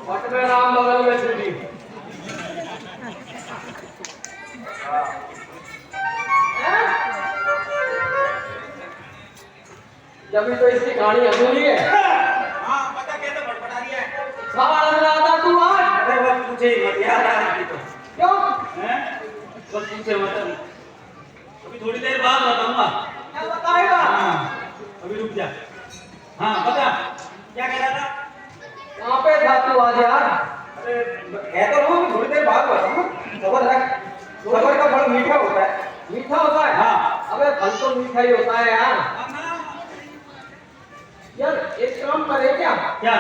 पट में राम बगल में छुरी। जब तो इसकी कहानी अधूरी है। हाँ पता कैसे बड़बड़ा रही है। कहाँ लग रहा था तू आज? अरे बस पूछे ही मत यार आज तो। क्यों? हैं? बस पूछे मत अभी थोड़ी देर बाद बताऊंगा। क्या बताएगा? हाँ अभी रुक जा। हाँ बता क्या कह रहा था? कहाँ पे था तू आज यार? अरे कह तो रहा हूँ थोड़ी देर बाद बताऊंगा। सबर रख। सबर का फल मीठा होता है। मीठा होता है? हाँ। अबे फल तो मीठा ही होता है यार। यार एक काम करे क्या? क्या?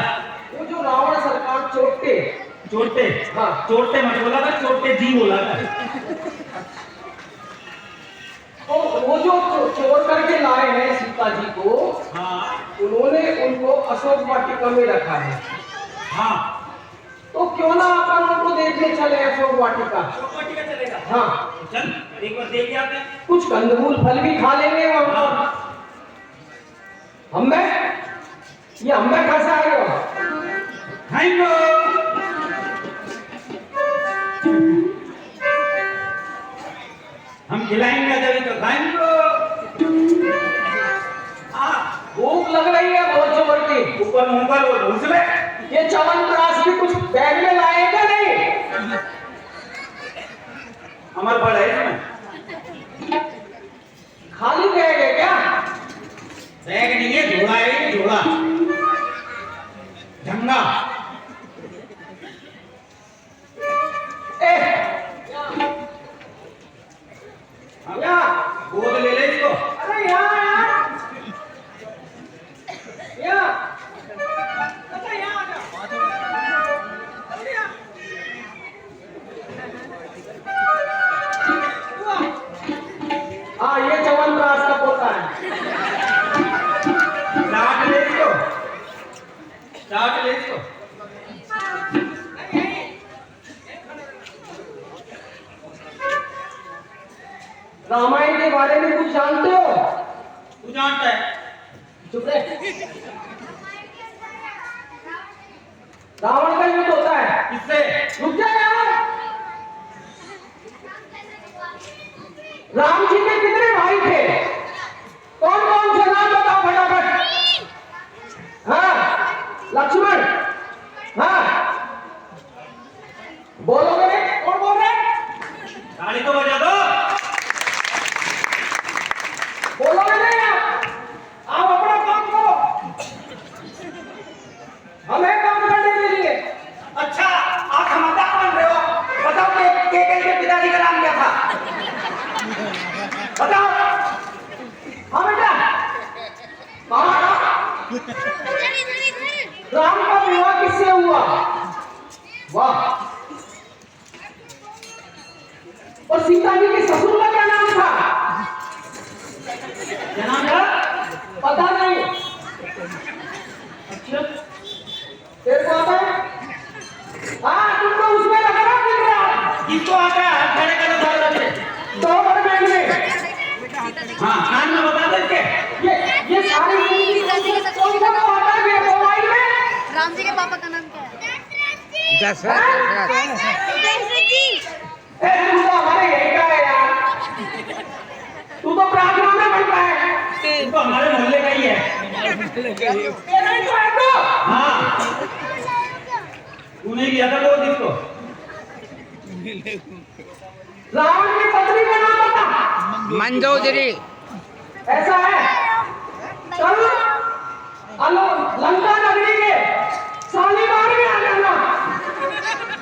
वो जो रावण सरकार चोटे चोटे? हाँ चोटे मत बोला था, चोटे जी बोला था। तो वो जो चोर करके लाए हैं सीता जी को, हाँ उन्होंने उनको अशोक वाटिका में रखा है। हाँ तो क्यों ना अपन उनको देखने चले अशोक वाटिका? अशोक वाटिका चलेगा? हाँ चल एक बार देख आते हैं। कुछ कंदमूल फल भी खा लेंगे वहां पर। ये हमें कैसे आएगा? हेलो हम खिलाएंगे जब तो खाएंगे। भूख लग रही है बहुत जोर की। ऊपर मुंह पर वो घुस ले। ये च्यवनप्राश भी कुछ बैग में लाए क्या नहीं? अमर फल है इसमें। खाली बैग है क्या? बैग नहीं है, झोला है, झोला झंगा। गोद ले ले इसको। अरे यार हाँ ये च्यवनप्राश का पोता है। चाट ले इसको, चाट ले इसको। रामायण के बारे में कुछ जानते हो? तू जानता है? चुप रहे। रावण का युद्ध होता है किससे? रुक जा यार। राम जी के कितने भाई थे? कौन कौन से नाम बताओ फटाफट। हाँ लक्ष्मण। हाँ बोलोगे नहीं? कौन बोल रहे? ताली तो बजा दो। बोलोगे नहीं आप अपना काम करो, हमें काम करने दीजिए। अच्छा आप समाधान बन रहे हो। बताओ के पिताजी का नाम क्या था? बताओ। हाँ बेटा राम का विवाह किससे हुआ? वाह। और सीता जी के ससुर का क्या नाम था? क्या नाम था? पता नहीं। अच्छा तेरे को आता है? हाँ तुमको उसमें लगा ना फिर यार। किसको आता है? हाथ खड़े करो सारे बच्चे। दो बड़े बैग में। हाँ कान में बता दो इसके। ये सारी कौन सा तो आता है मोबाइल में? राम जी के पापा का नाम क्या है? दशरथ। दशरथ जी। तू तो हमारे यही का है यार। तू तो प्रार्थना में बनता है। तू तो हमारे मोहल्ले का ही है। तेरा ही तो है तो। हाँ तूने किया था वो जिसको। रावण की पत्नी का नाम बता। मंजोदरी। ऐसा है? चल लंका नगरी के शालीमार में आ जाना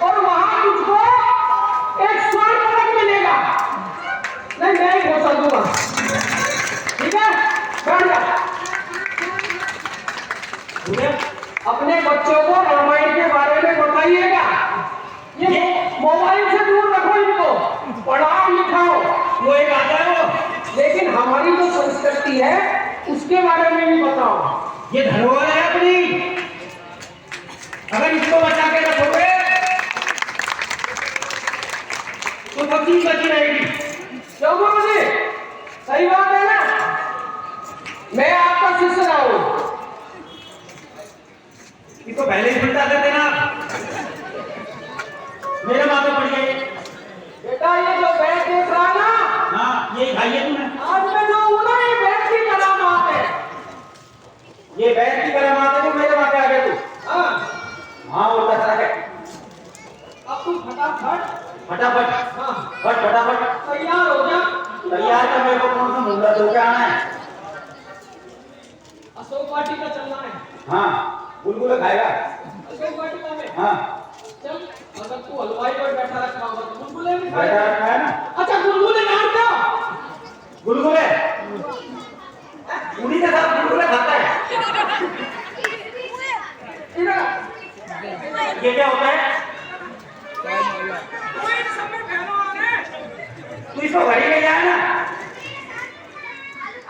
और वहां तुझको एक स्वर्ण पदक मिलेगा। नहीं मैं ही पहुंचा दूंगा। ठीक है बैठ जा। अपने बच्चों को रामायण के बारे में बताइएगा। ये मोबाइल से दूर रखो इनको, पढ़ाओ लिखाओ। वो एक आता है वो। लेकिन हमारी जो संस्कृति है उसके बारे में भी बताओ। ये धरोहर है अपनी, अगर इसको बचा के रखोगे तो सब चीज बची रहेगी। क्यों गुरुजी? सही बात है ना? मैं आपका शिष्य रहा हूं। इसको पहले ही सुनता कर देना। मेरे माथे पड़ गए। बेटा ये जो बैग देख रहा है ना, हाँ ये खाई है तूने। आज मैं जो हूं ना, ये बैग की करामात है। ये बैग की करामात है जो मेरे माथे आ गए तू। हाँ, हाँ वो कचरा है। अब तू फटाफट फटाफट हाँ फटाफट तैयार हो जा। तैयार कर। मेरे को कौन सा मुंडा धो के आना है। अशोक वाटिका चलना है। हाँ बुलबुल खाएगा। अशोक वाटिका में हाँ चल। अगर तू हलवाई पर बैठा रखा होगा तो बुलबुले भी बैठा खाएगा। रखा है ना। अच्छा बुलबुले नाम क्या? गुलगुले उन्हीं के साथ गुलगुले खाता है। इधर ये क्या होता है? तू इसको घड़ी ले जाए ना।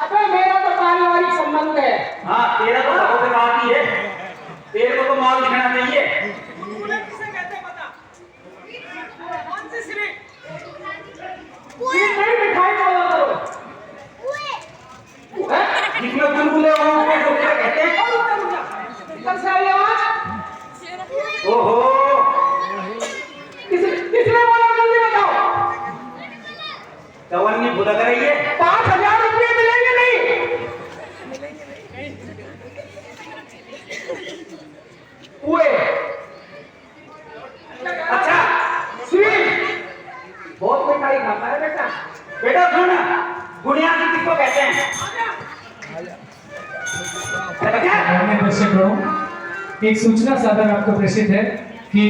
अबे मेरा तो पारिवारिक संबंध है। हाँ तेरा तो घरों पे बात ही है। तेरे को तो माल दिखना चाहिए। ये नहीं मिठाई बोला करो। हैं? जिसमें गुलगुले हो वो गुलगुले कहते हैं। इधर से आई आवाज। ओहो किसने बोला? जल्दी बताओ। चवन्नी भुलक रही है। 5,000 रुपये मिलेंगे नहीं? हुए अच्छा स्वीट बहुत मिठाई खाता है बेटा। बेटा सुन, बुनियादी किसको कहते हैं? क्या? माननीय दर्शकों, एक सूचना सादर आपको प्रेषित है कि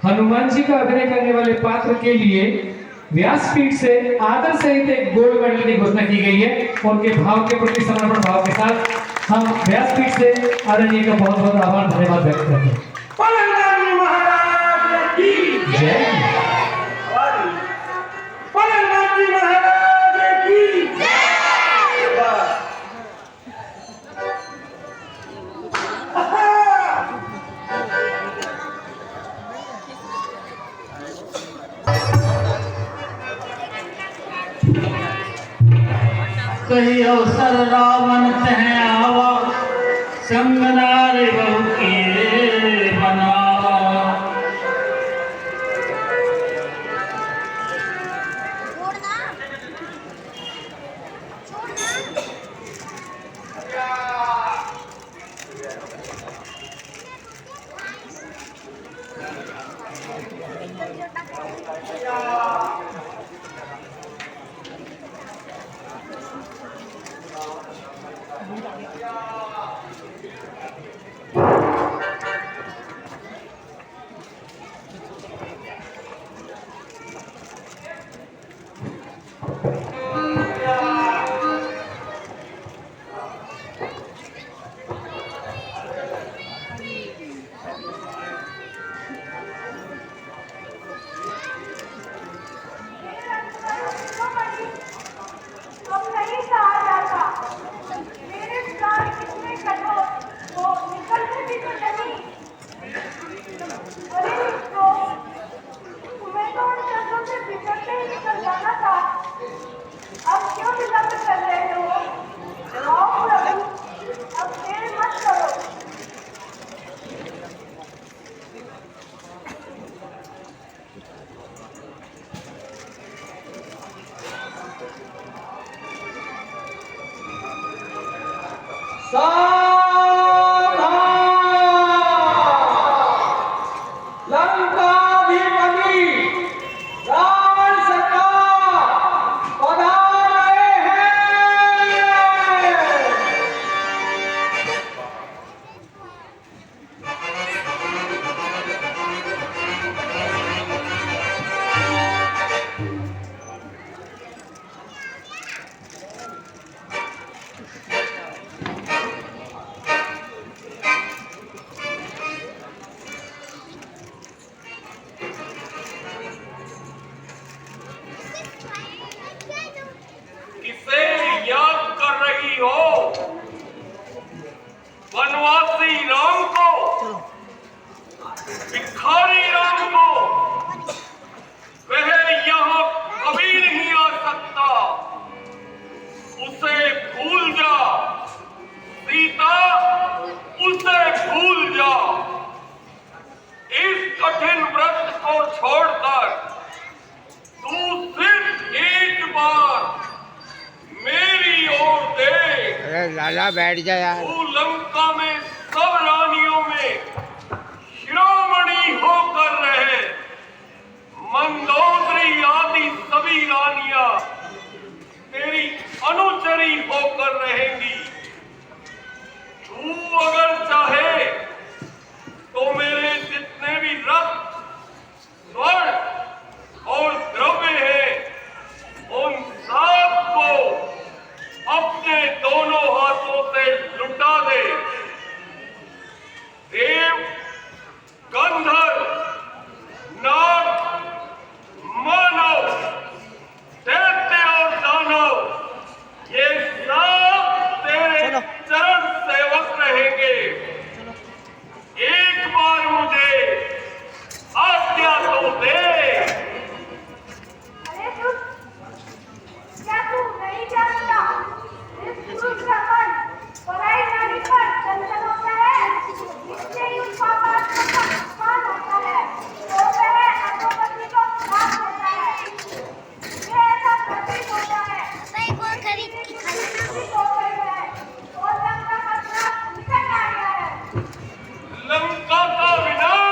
हनुमान जी का अभिनय करने वाले पात्र के लिए व्यासपीठ से आदर सहित एक गोल्ड मेडल की घोषणा की गई है। उनके भाव के प्रति समर्पण भाव के साथ हम व्यासपीठ से आदरणीय का बहुत बहुत आभार धन्यवाद व्यक्त करते हैं। पलंगानी महाराज की जय। पलंगानी महाराज की बस। कही अवसर रावण तह आवा, संग नारी बहु किए बनावा। छोड़ना छोड़ना छोड़कर तू सिर्फ एक बार मेरी ओर देख। अरे लाला बैठ जा यार। तू लंका में सब रानियों में शिरोमणि होकर रहे, मंदोदरी आदि सभी रानियां तेरी अनुचरी होकर रहेंगी। तू अगर चाहे तो मेरे जितने भी रत्न, स्वर्ण और द्रव्य हैं उन सबको अपने दोनों हाथों से लुटा दे। देव, गंधर्व, नाग, मानव, दैत्य और दानव ये सब तेरे चरण सेवक रहेंगे। एक बार मुझे आज्ञा तो दे। अरे तू क्या तू नहीं जानता इस पुरुष का मन पराई नारी पर चंचल होता है, इससे ही उस पापात्मा का अपमान होता है, तो वह अधोगति को प्राप्त होता है। ये ऐसा प्रतीत होता है मैं कौन खरीद की खरीद हो गई है और लंका का श्राप निकट आ गया है। लंका का विनाश।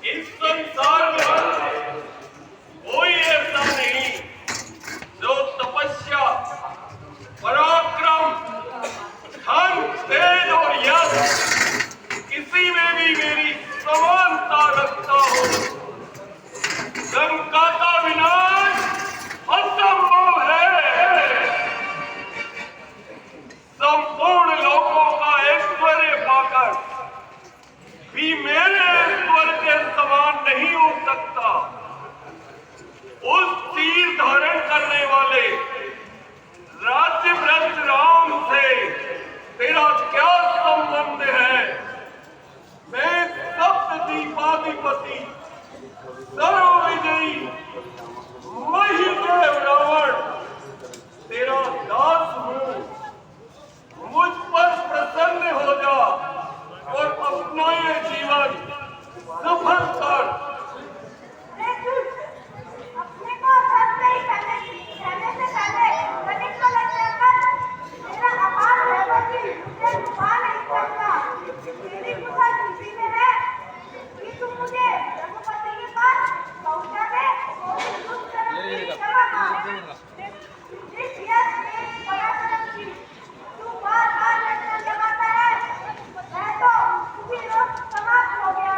इस संसार में कोई ऐसा नहीं जो तपस्या, पराक्रम, धन, तेज और यश किसी में भी मेरी समानता रखता हो। लंका का विनाश असंभव है। संपूर्ण लोगों का ऐश्वर्य पाकर भी मेरे ऐश्वर्य के समान नहीं हो सकता। उस तीर धारण करने वाले राज्य भ्रष्ट राम से तेरा क्या संबंध है? मैं सप्तद्वीपाधिपति सर्वविजयी महिदेव रावण तेरा दास हूँ। मुझ पर प्रसन्न हो जा और अपना ये जीवन सफल कर। अरे तू अपने को सत्य ही कहने से पहले कनिक को लज्जा कर। मेरा अपार वैभव मुझे छुपा नहीं सकता। मेरी बुरा किसी में है कि तू मुझे रघुपति के पास पहुंचा दे और इस दुष्कर्म की क्षमा कर। जिस यश में पराक्रम की तू बार-बार लड़ना जमाता है, वह तो उसी रोज समाप्त हो गया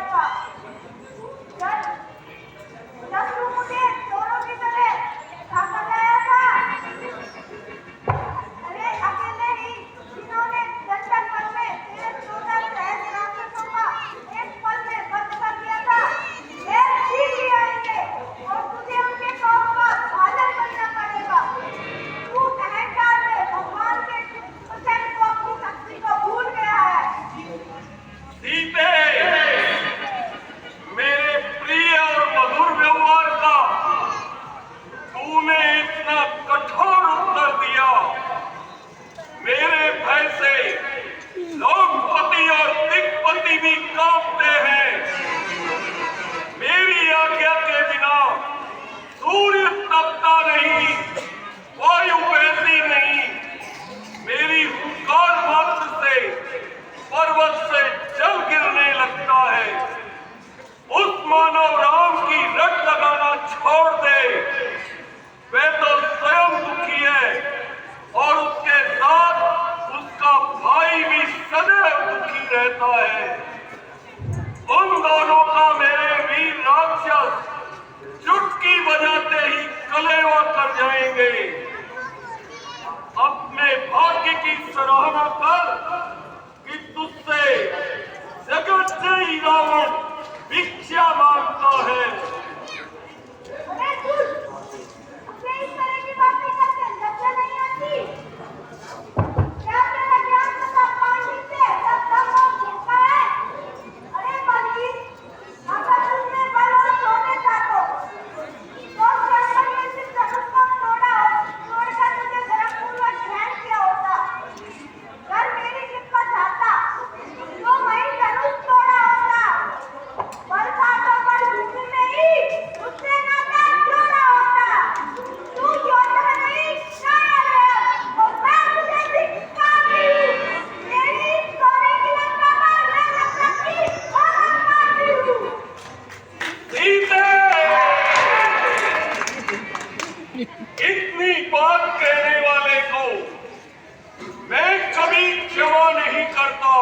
करता।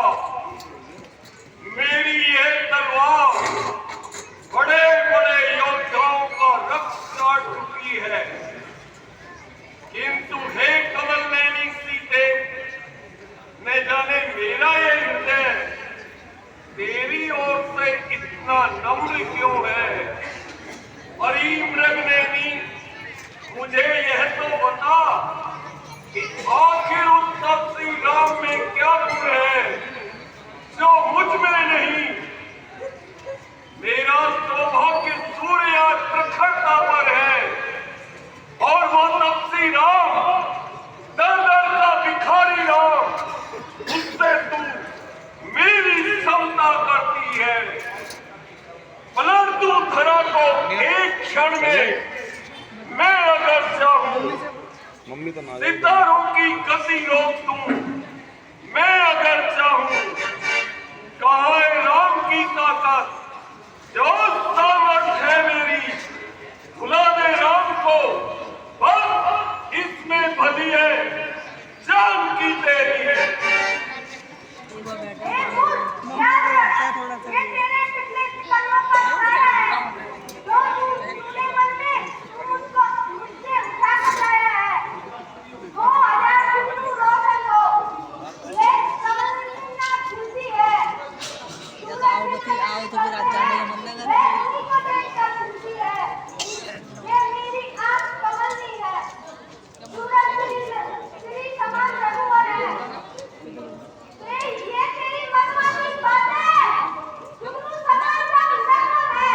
मेरी यह तलवार बड़े बड़े योद्धाओं का रक्त काट चुकी है, किंतु हे कमल नैनी सीते, न जाने मेरा ये हृदय तेरी ओर से इतना नम्र क्यों है। अरे मृगनैनी, मुझे यह तो बता कि आखिर उस तपस्वी राम में क्या गुण है जो मुझ में नहीं। मेरा सौभाग्य सूर्य आज प्रखरता पर है और वो तपस्वी राम, दर दर का भिखारी राम, उससे तू मेरी समता करती है। परंतु धरा को एक क्षण में मैं अगर चाहूं सितारों की गति रोक दूं, मैं अगर चाहूं कहाँ है राम की ताकत, जो सामर्थ है मेरी, बुला दे राम को, बस इसमें भली है जान की तेरी। ये तेरे पिछले कर्मों का फल है, जो तूने मन में उसको मुझसे उठा कर लाया है। वो हजार जुगनू रोशन हो, ये समझना खुशी है। आओ तो फिर आज जाने का मन लगा। मैं उन्हीं को देखकर खुशी है। ये मेरी आँख कमलनी है, सूरज श्री समान रघुवर है। ये तेरी मनमानी बात है, जुगनू समान का लखन है।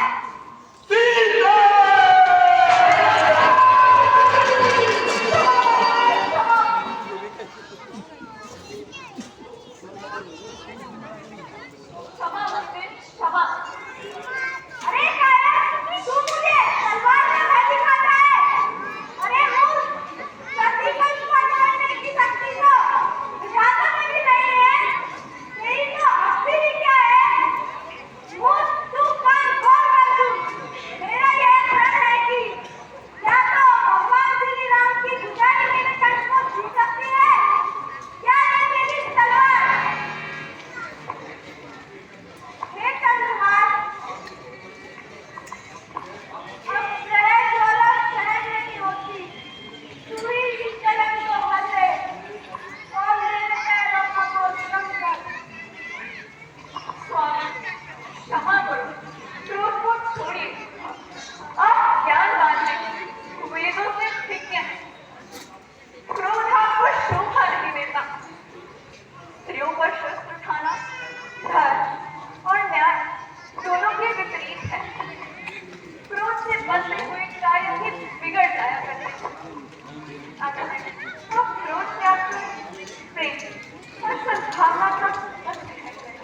क्षमा मंदिर, क्षमा। अरे कायर, तू मुझे तलवार से भय दिखाता है। अरे मूर्ख, धरती पर स्पर्श करने की शक्ति तो विधाता में भी नहीं है। तेरी तो हस्ती भी क्या है? मूर्ख, तू कान खोल कर सुन। मेरा यह प्रण है कि या तो भगवान श्री राम की भुजाएं मेरे कंठ को छू सकती है, या ये मेरी तलवार। हे चंद्रहार, अब सहज वाला सहज नहीं होती, तू ही इस जलन को हल ले और मेरे पैरों का बोझ कम कर। स्वामी, क्षमा करो, क्रोध को छोड़िए। आप ज्ञानवान हैं, वेदों से विज्ञ हैं। क्रोध आपको शोभा नहीं देता। स्त्रियों पर शस्त्र उठाना धर्म और न्याय दोनों के विपरीत है। क्रोध से बंधे हुए कार्य भी बिगड़ जाया करते हैं। अतः तो क्रोध त्याग कर प्रेम और सद्भावना का पथ ग्रहण करें।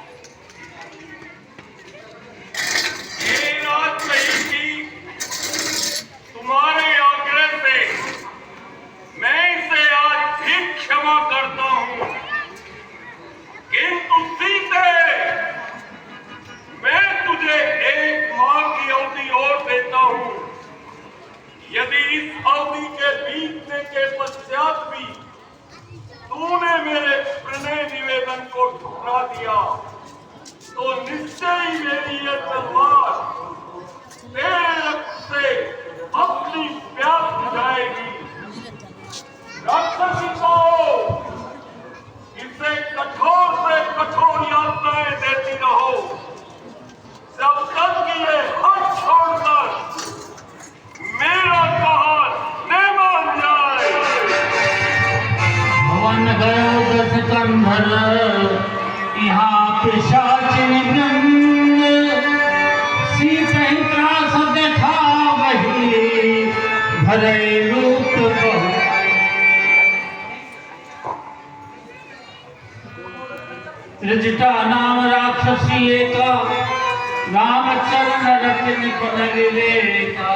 ये रात नहीं थी, तुम्हारे आग्रह से मैं इसे आज भी क्षमा करता हूं, किंतु सीते, मैं तुझे एक माह की अवधि और देता हूं। यदि इस अवधि के बीतने के पश्चात भी तूने मेरे प्रणय निवेदन को ठुकरा दिया, तो निश्चय ही मेरी यह तलवार तेरे रक्त से अपनी प्यास बुझाएगी। राक्षसी को इसे कठोर से कठोर यातनाएं देती रहो, जब तक कि ये हद छोड़कर मेरा कहा न मान जाए। भवन गयो दस कंधर, यहाँ पिशाचिनी वृंद, सीते त्रास देखा वही, भरे रूप बहु। त्रिजटा नाम राक्षसी एका, रामचरण रचन पद विवेका।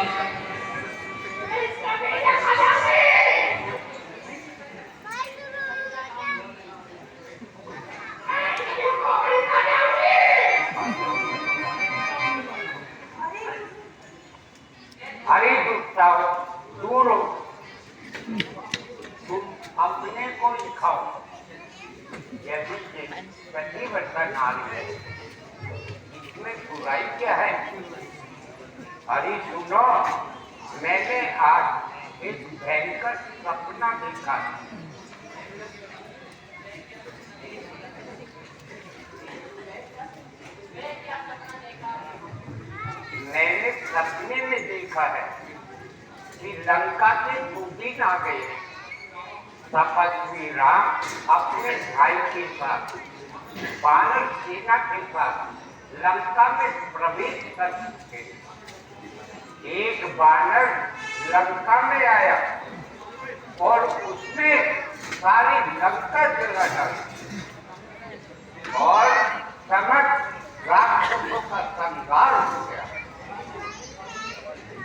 अरे दूर तुम अपने को दिखाओ, यदि सुंदर नारी है, इसमें बुराई क्या है? अरे सुनो, मैंने आज एक भयंकर सपना देखा। मैंने सपने में देखा है कि लंका से पुतिन आ गए। तपस्वी राम अपने भाई के साथ वानर सेना के साथ लंका में प्रवेश कर चुके। एक वानर लंका में आया और उसने सारी लंका जला डाली और समस्त राक्षसों का संहार हो गया।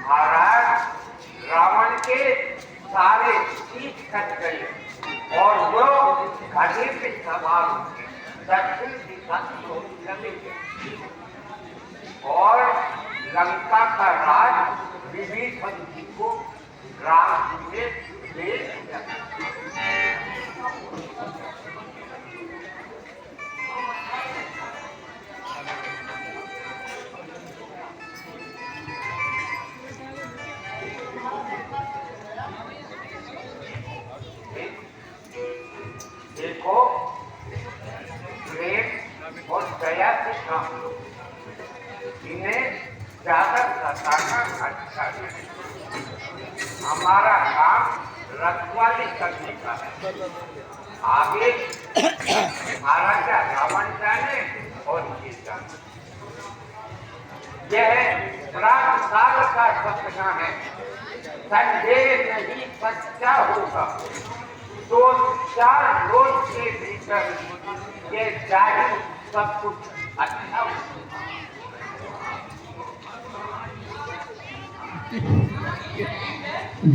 महाराज, रावण के सारे शीश कट गए और वो गधे पे सवार हो गए, दक्षिण दिशा को चले गए और लंका का राज विभीषण जी को राम जी ने दे दिया। देखो, प्रेम और दया से काम लो, इन्हें ज्यादा सताना अच्छा नहीं। हमारा काम रखवाली करने का है। आगे महाराजा रावण जाने और ये जाने। यह प्राण काल का सपना है, संदेह नहीं सच्चा होगा तो 4 रोज के भीतर ये जाहिर सब कुछ अच्छा होगा।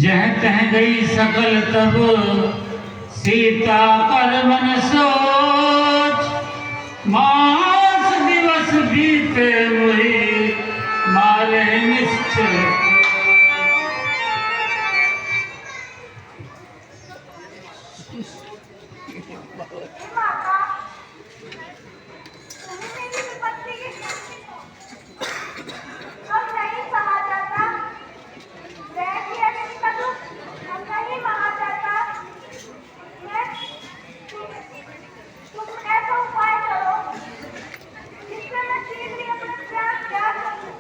जह तह गई सकल तब सीता कर मन सोच, मास दिवस बीते मुहि मारे निश्चय। माता, तुम्हें मेरी विपत्ति की अब नहीं सहा जाता। वैसी ऐसी का दुख अब नहीं महा जाता। तुम ऐसा उपाय करो जिससे मैं शीघ्र अपना प्रयास त्याग सकूं।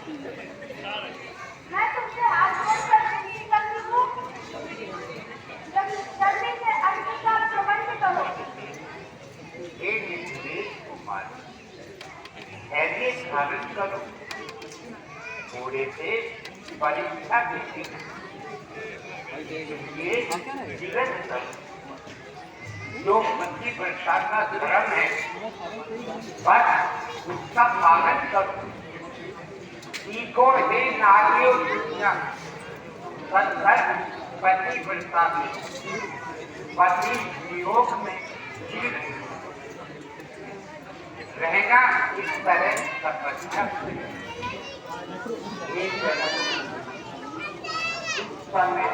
मैं तुमसे हाथ जोड़कर विनती करती हूँ, जल्दी से अग्नि का प्रबंध करो। हे निर्देश कुमार, ऐसे धारण करो, घोड़े से परीक्षा देती ये जीवन करो। जो पति वर्षा का धर्म है, बस उसका पालन करो। सीखो हे नारियों दुनिया, सत्संग पति वर्षा में, पति वियोग में रहना इस तरह तपस्या एक समय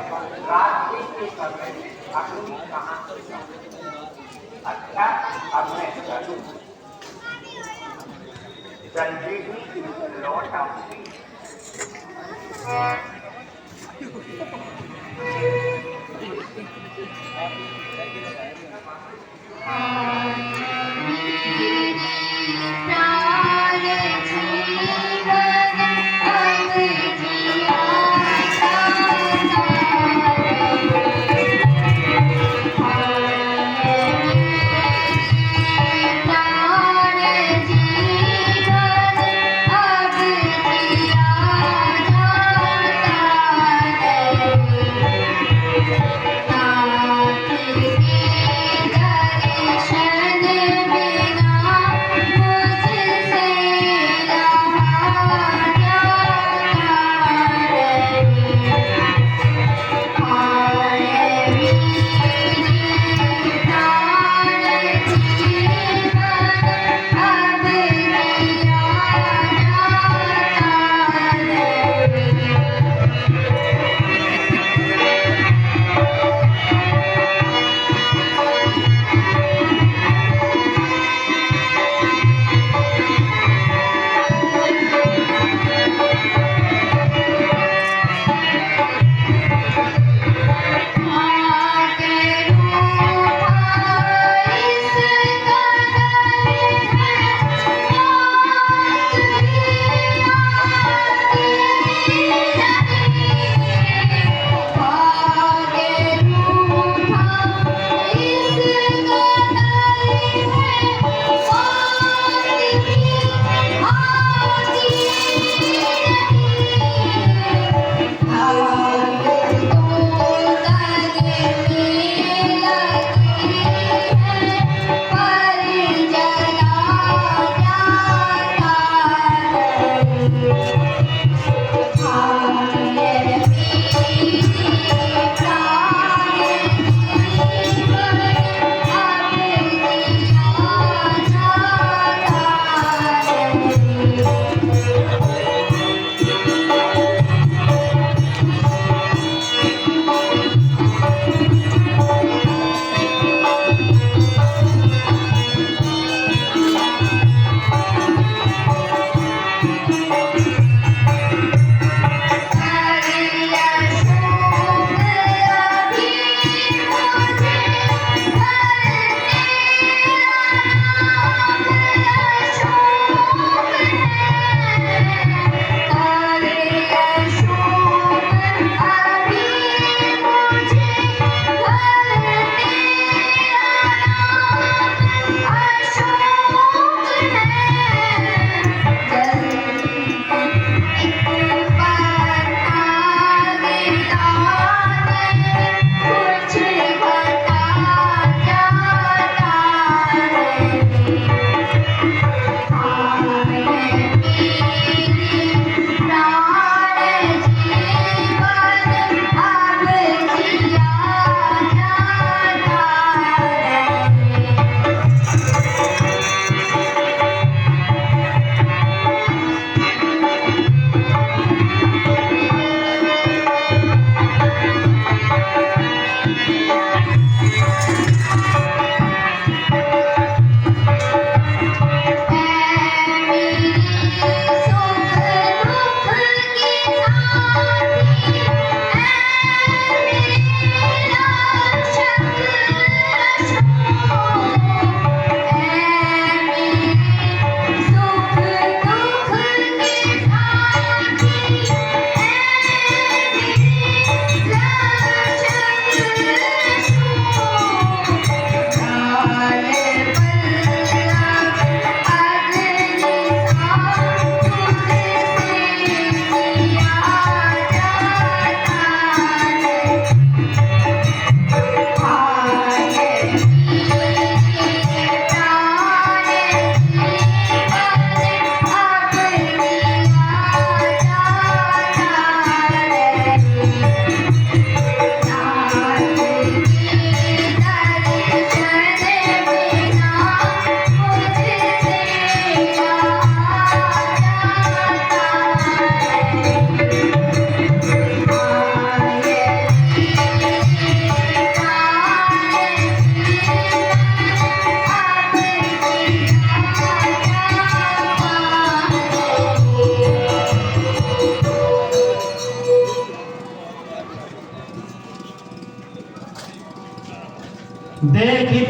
रात्रि के समय में अग्नि कहाँ अच्छा अब मैं चलूं, जल्दी ही लौट आऊंगी। Thank you.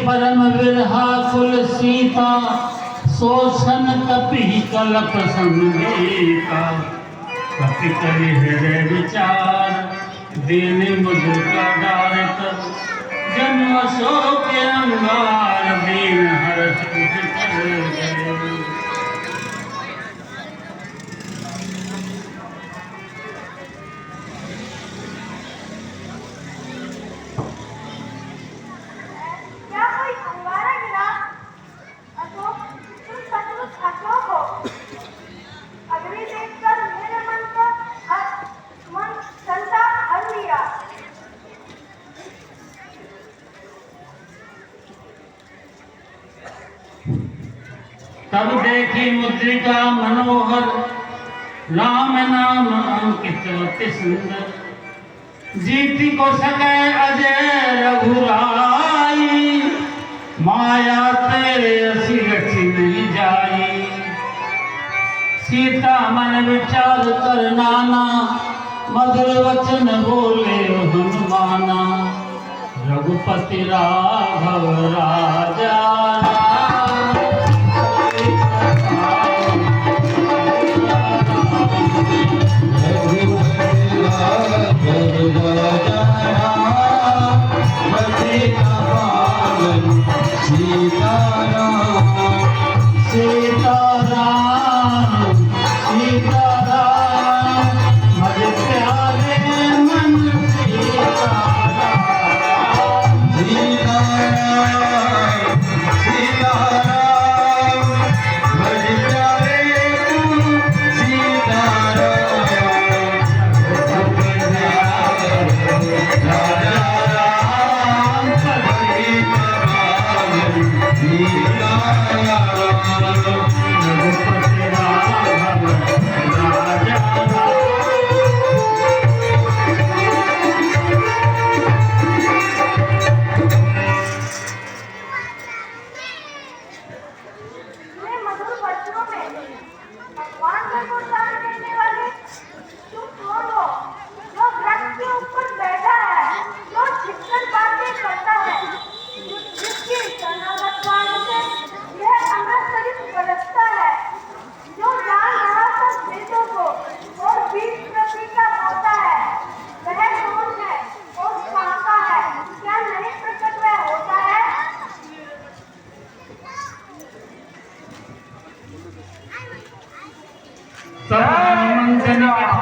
परम विरहा कुल सीता शोषण कपि कलप संगीता कपि करि हृदय विचार दीन मुद्रिका डारत जन्म शोक अंगार दीन हर्ष उठ कर गए। क्या कोई अंगारा गिरा? अशोक, तुम सचमुच अशोक हो। अग्नि देखकर मेरे मन संताप हर लिया। तब देखी मुद्रिका मनोहर राम नाम अंकित अति सुंदर जीति को सके अजय रघुराई माया तेरे असी रखी नहीं जाई। सीता मन विचार कर नाना मधुर वचन बोले हनुमाना रघुपति राघव राजा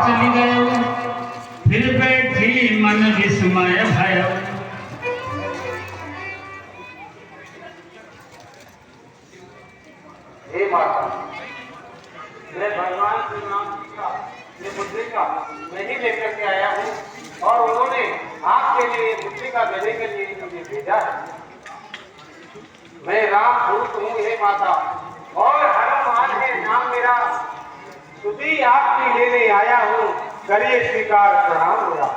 चली गए फिर बैठी मन विस्मय भय। हे माता, मैं भगवान श्री राम जी का ये मुद्रिका मैं ही लेकर के आया हूँ और उन्होंने आपके लिए मुद्रिका देने के लिए मुझे भेजा है। मैं राम दूत हूँ हे माता और हनुमान है नाम मेरा। तुझी आपकी लेने आया हूँ, करिए स्वीकार प्रणाम मेरा।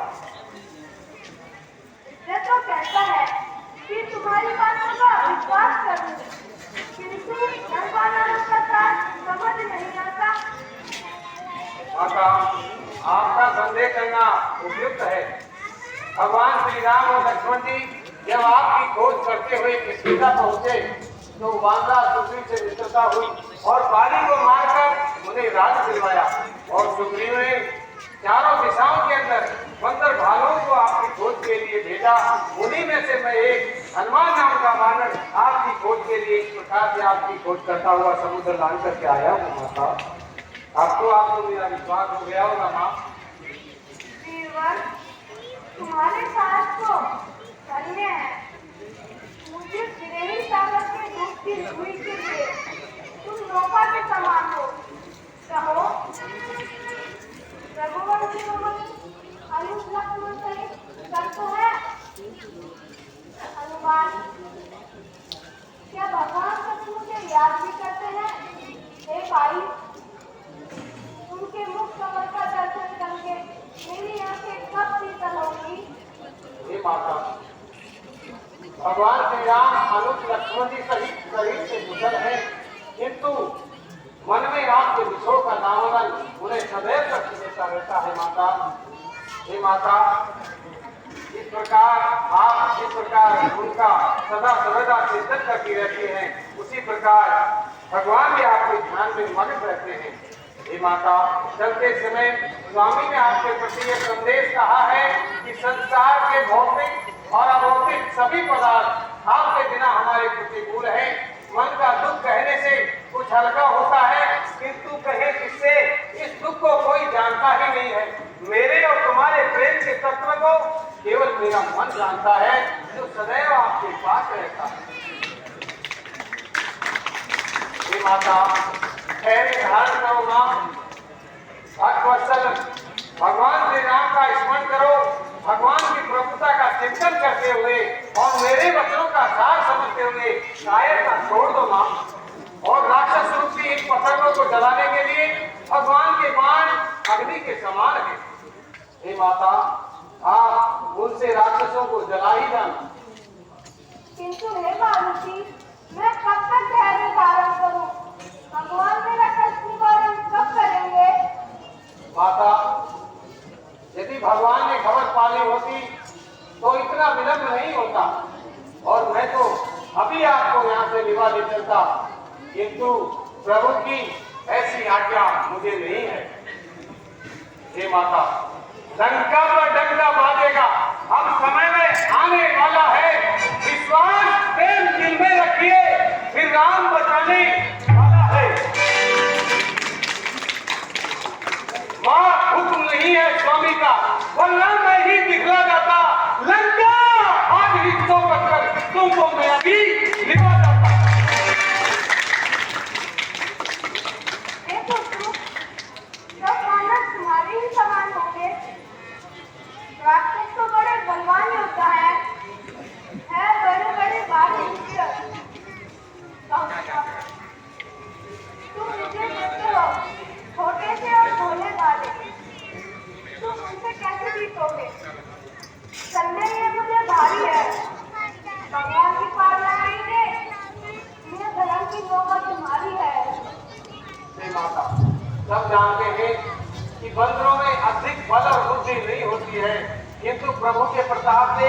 ये तो कहता है कि तुम्हारी बातों का विश्वास करूं, किंतु धर्मानंद का समझ नहीं आता। माता, आपका संदेह करना उपयुक्त है। भगवान श्री राम और लक्ष्मण जी जब आपकी खोज करते हुए सीता पहुंचे तो वांदा सुग्रीव से मित्रता हुई और बाली को मारकर उन्हें राज दिलवाया और सुग्रीव ने चारों दिशाओं के अंदर 15 भालुओं को आपकी खोज के लिए भेजा। उन्हीं में से मैं एक हनुमान नाम का वानर आपकी खोज के लिए इस प्रकार से आपकी खोज करता हुआ समुद्र लांग करके आया हूँ माता। आपको मेरा विश्वास हो गया होगा माँ। वीरवर, तुम्हारे साथ तो धन्य है। मुझे गिरही सागर के रूप की रुई के लिए तुम नौका के समान हो। कहो, रघुवंशी अनुज लक्ष्मण सहित सब तो है। हनुमान, क्या भगवान कभी मुझे याद भी करते हैं? हे भाई, उनके मुख कमल का दर्शन करके मेरी आंखें कब शीतल होंगी? हे माता, भगवान श्री राम अनुज लक्ष्मण जी सहित शरीर से कुशल है, किंतु मन में आपके विछोह का दामन उन्हें सदैव कष्ट देता रहता है माता। हे माता, इस प्रकार आप जिस प्रकार उनका सदा सर्वदा चिंतन करती रहती हैं, उसी प्रकार भगवान भी आपके ध्यान में मग्न रहते हैं। हे माता, चलते समय स्वामी ने आपके प्रति यह संदेश कहा है कि संसार के भौतिक और अभौतिक सभी पदार्थ आपके बिना हमारे प्रतिकूल हैं। मन का दुख कहने से कुछ हल्का होता है, किंतु कहे किससे, इस दुख को कोई जानता ही नहीं है। मेरे और तुम्हारे प्रेम के तत्व को केवल मेरा मन जानता है, जो सदैव आपके पास रहता है। हे माता, धैर्य धारण करो मां, भक्तवत्सल भगवान श्री राम का स्मरण करो, भगवान की प्रभुता का चिंतन करते हुए और मेरे वचनों का सार समझते हुए कायरता छोड़ दो मां, और राक्षस रूपी इन पतंगों को जलाने के लिए भगवान के बाण अग्नि के समान है। हे माता, आप उनसे राक्षसों को जला ही जाना। किंतु हे मारुति, मैं कब तक धैर्य धारण करूं? भगवान मेरा कष्ट निवारण कब करेंगे? माता, यदि भगवान ने खबर पाली होती तो इतना विलंब नहीं होता, और मैं तो अभी आपको यहाँ से लिवा दे चलता, किंतु प्रभु की ऐसी आज्ञा मुझे नहीं है। हे माता, लंका पर डंका बाजेगा, अब समय में आने वाला है। विश्वास प्रेम दिल में रखिए, फिर राम बचाने वाला है। मां, हुक्म नहीं है स्वामी का, वरना मैं ही दिखला जाता। लंका आज ही तो पकड़ तुमको मैं अभी लिवा जाता। हे पुत्र, सब मानव तुम्हारे ही समान होंगे। राक्षस तो बड़े बलवान होता है बड़े बड़े भारी हिस्सर। तुम मुझे देखते हो, छोटे से और भोले भाले, तुम उनसे कैसे जीतोगे? चलने ये मुझे भारी है। भगवान की पालना करेंगे, मेरे धर्म की नौबत तुम्हारी है। हे माता, सब जानते हैं कि बंदरों में अधिक बल और बुद्धि नहीं होती है, किंतु प्रभु के प्रताप से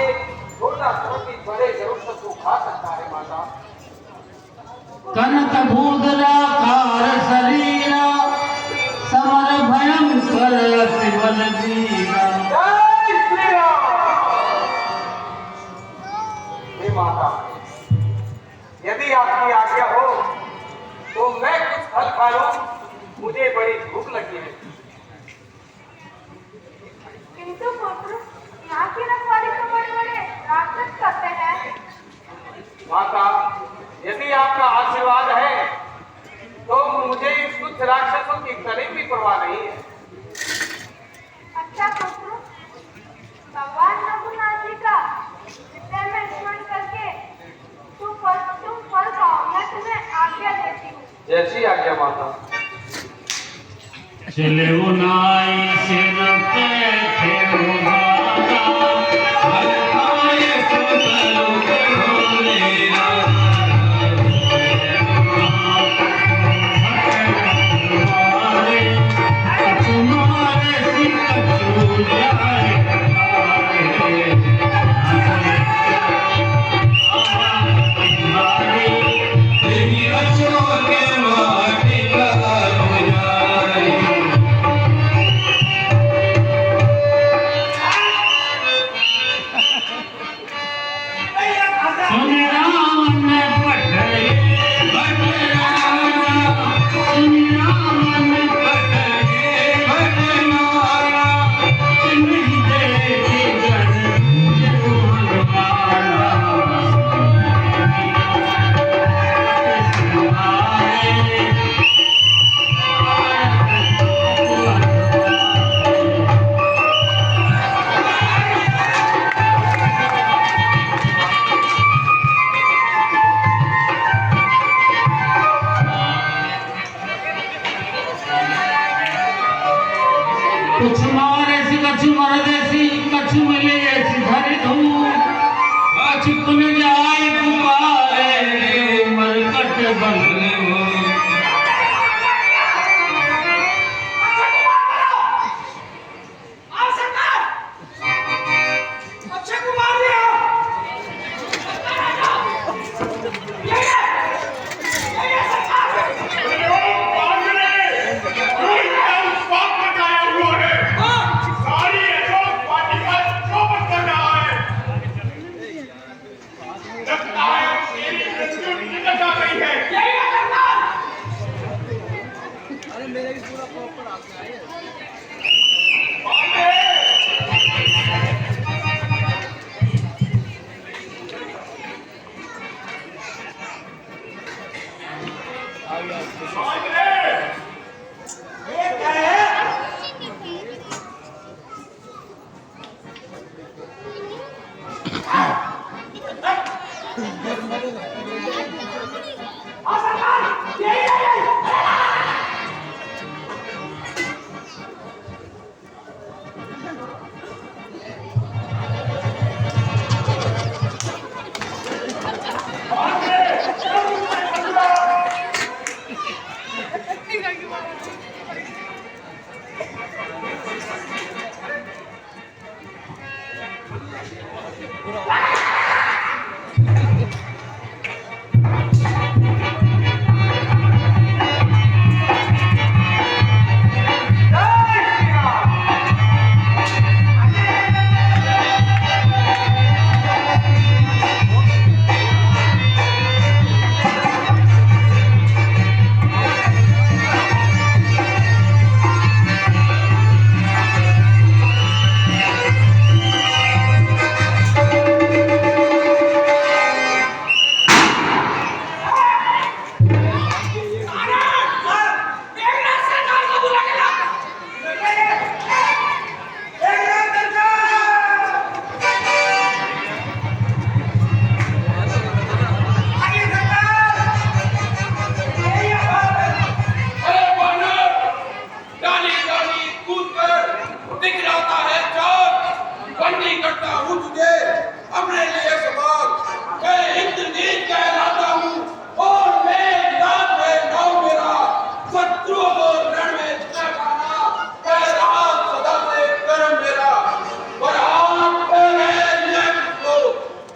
छोटा छोटी बड़े जरूरत को खा सकता है। माता, कनक भूदलाकार शरीरा, समर भयंकर अति बलवीरा। जय श्री राम। हे माता, यदि आपकी आज्ञा हो तो मैं कुछ फल खा लूं, मुझे बड़ी भूख लगी है। किंतु पुत्र, यहाँ की रखवाली तो बड़े बड़े राक्षस करते हैं। माता, यदि आपका आशीर्वाद है तो मुझे इन कुछ राक्षसों की करीब भी परवाह नहीं है। अच्छा पुत्र, भगवान रघुनाथ जी का हृदय में स्मरण करके तुम फल खाओ, मैं तुम्हें आज्ञा देती हूँ। जैसी आज्ञा माता। चले उनाई सिर पे थे उगारा, भगवान को करो भोले राम। तुम्हारे सिर कछू जाए कुछ मारे सी कछु मर देसी, कछु मिले ऐसी धरी धूम, कछु कुन जाए कुमारे मरकट बंगले हो। अक्षय कुमार करता हूँ तुझे अपने लिए सवाल। मैं इंद्रजीत कहलाता हूँ और मेघनाद है नाम मेरा। शत्रुओं को रण में जय पाना कह रहा सदा से कर्म मेरा। और आज तेरे नियम को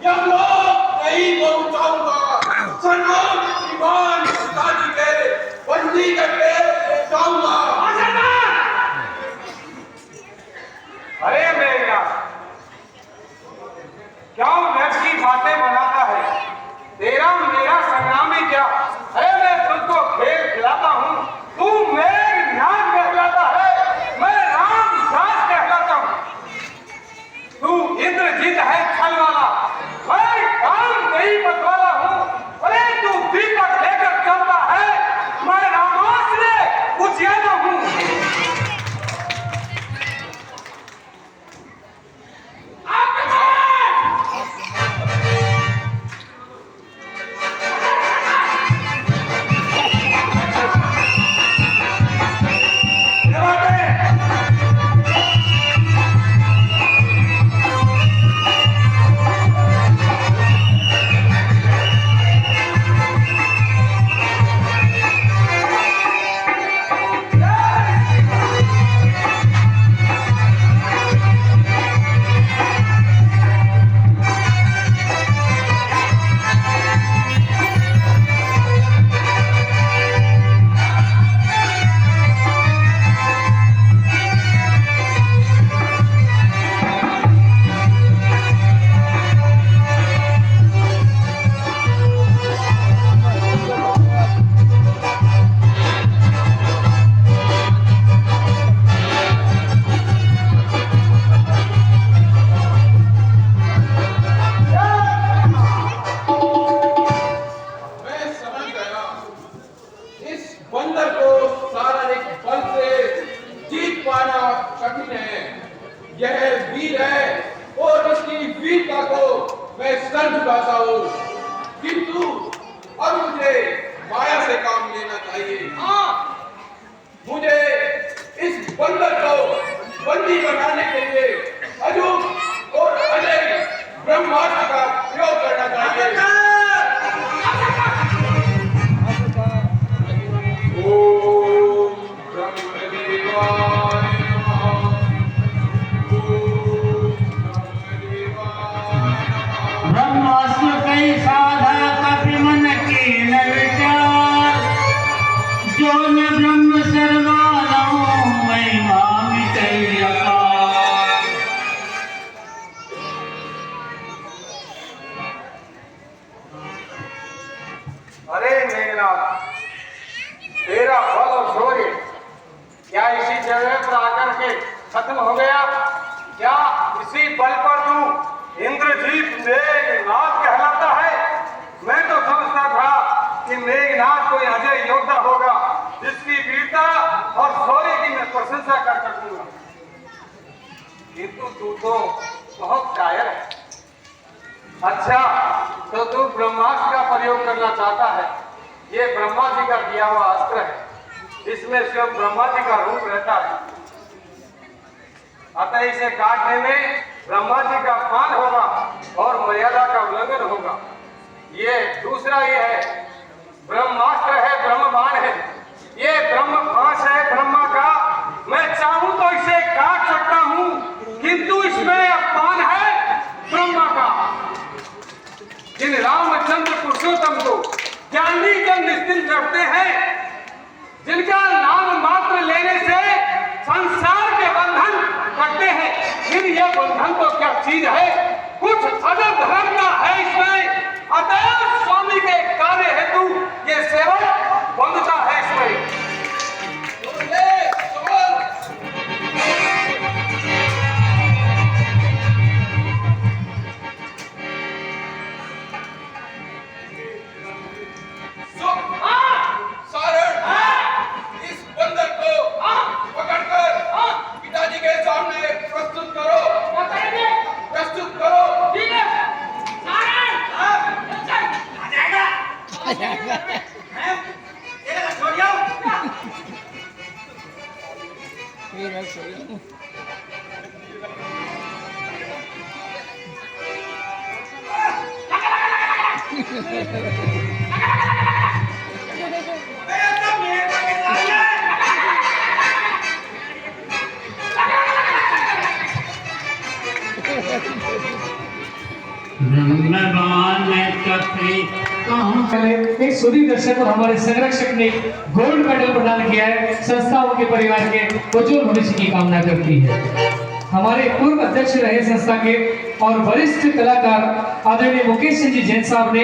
यमलोक नहीं पहुँचाऊंगा। सनम ईमान पिताजी के बंदी करके जाऊंगा। अरे मेघनाद, क्यों व्यर्थ की बातें बनाता है? तेरा मेरा संग्राम ही क्या? अरे मैं तुझको खेल खिलाता हूँ, तू मेघनाद कहलाता है, मैं रामदास कहलाता हूँ। तू इंद्रजीत है छल वाला, मैं काम नहीं बतवाला हूँ। अरे तू दीपक लेकर चलता है, मैं रामास्त्र उजियारा हूँ। तेरा बल और शौर्य क्या इसी जगह पर आकर के खत्म हो गया? क्या इसी बल पर तू इंद्रजीत मेघनाद कहलाता है? मैं तो समझता था कि मेघनाद कोई अजय योद्धा होगा जिसकी वीरता और शौर्य की मैं प्रशंसा कर सकूंगा, किंतु तू तो बहुत कायर है। अच्छा, तो तू ब्रह्मास्त्र का प्रयोग करना चाहता है। ये ब्रह्मा जी का दिया हुआ अस्त्र है, इसमें स्वयं ब्रह्मा जी का रूप रहता है, अतः इसे काटने में ब्रह्मा जी का अपमान होगा और मर्यादा का उल्लंघन होगा। ये दूसरा ये है, ब्रह्मास्त्र है, ब्रह्मबाण है, ये ब्रह्म पाश है ब्रह्मा का। मैं चाहूं तो इसे काट सकता हूं, किंतु इसमें अपमान है ब्रह्मा का। जिन रामचंद्र पुरुषोत्तम को ज्ञानी जन निश्चित करते हैं, जिनका नाम मात्र लेने से संसार के बंधन कटते हैं, फिर यह बंधन तो क्या चीज है? कुछ अदर धर्म का है इसमें। अतएव स्वामी के कार्य हेतु ये सेवक बंधता है इसमें। है पहले एक सुधी दर्शक और हमारे संरक्षक ने गोल्ड मेडल प्रदान किया है। संस्थाओं के परिवार के उज्जवल भविष्य की कामना करती है। हमारे पूर्व अध्यक्ष रहे संस्था के और वरिष्ठ कलाकार आदरणीय मुकेश सिंह जी जैन साहब ने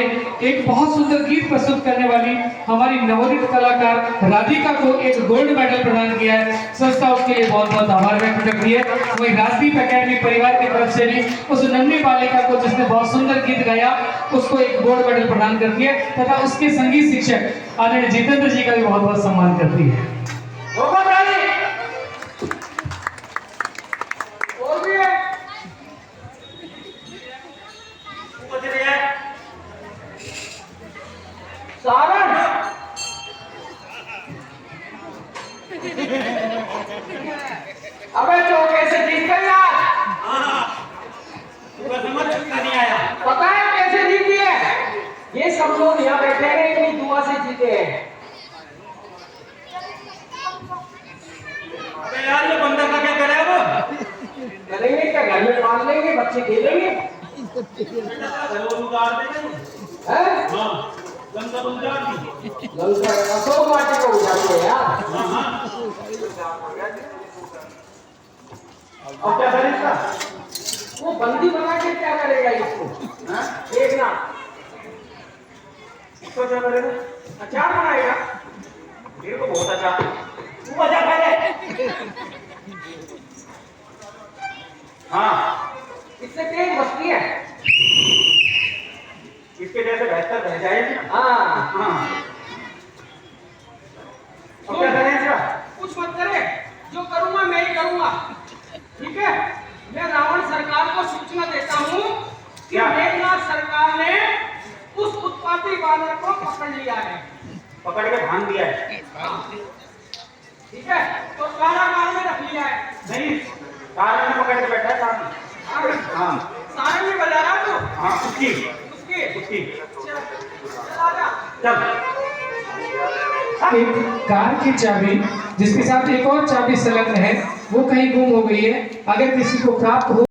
एक बहुत सुंदर गीत प्रस्तुत करने वाली हमारी नवोदित कलाकार राधिका को एक गोल्ड मेडल प्रदान किया है। संस्था उसके लिए बहुत बहुत आभार व्यक्त करती है। वही राजदीप एकेडमी परिवार की तरफ से भी उस नन्ही बालिका को जिसने बहुत सुंदर गीत गाया उसको एक गोल्ड मेडल प्रदान करती है तथा उसके संगीत शिक्षक आदरणीय जितेंद्र जी का भी बहुत बहुत सम्मान करती है। सारण अबे तो कैसे जीत गए यार? समझ नहीं आया। पता है कैसे जीती है? ये सब लोग यहाँ बैठे हैं इतनी दुआ से जीते हैं। अबे यार ये बंदा का क्या करे अब? करेंगे क्या? घर में पाल लेंगे, बच्चे खेलेंगे, लंका उजाड़ दी। लंका अशोक माटी को उजाड़ दिया यार। अब क्या करेगा? वो बंदी बना के क्या करेगा इसको? देखना इसको क्या करेगा? अचार बनाएगा। मेरे को बहुत अच्छा। तू मजा पहले। हाँ इससे तेज बस्ती है। इसके जैसे बेहतर रह जाएगी। हाँ हाँ अब क्या करें इसका? कुछ मत करे, जो करूंगा मैं ही करूंगा, ठीक है? मैं रावण सरकार को सूचना देता हूँ कि क्या? मेघनाथ सरकार ने उस उत्पाती बानर को पकड़ लिया है। पकड़ के भांग दिया है। ठीक है, तो कारागार में रख लिया है। नहीं कार में पकड़ के बैठा है सामने। हाँ सारे में बजा रहा तू? हाँ उसकी उसकी चल आजा। चल एक कार की चाबी जिसके साथ एक और चाबी संलग्न है वो कहीं गुम हो गई है। अगर किसी को प्राप्त हो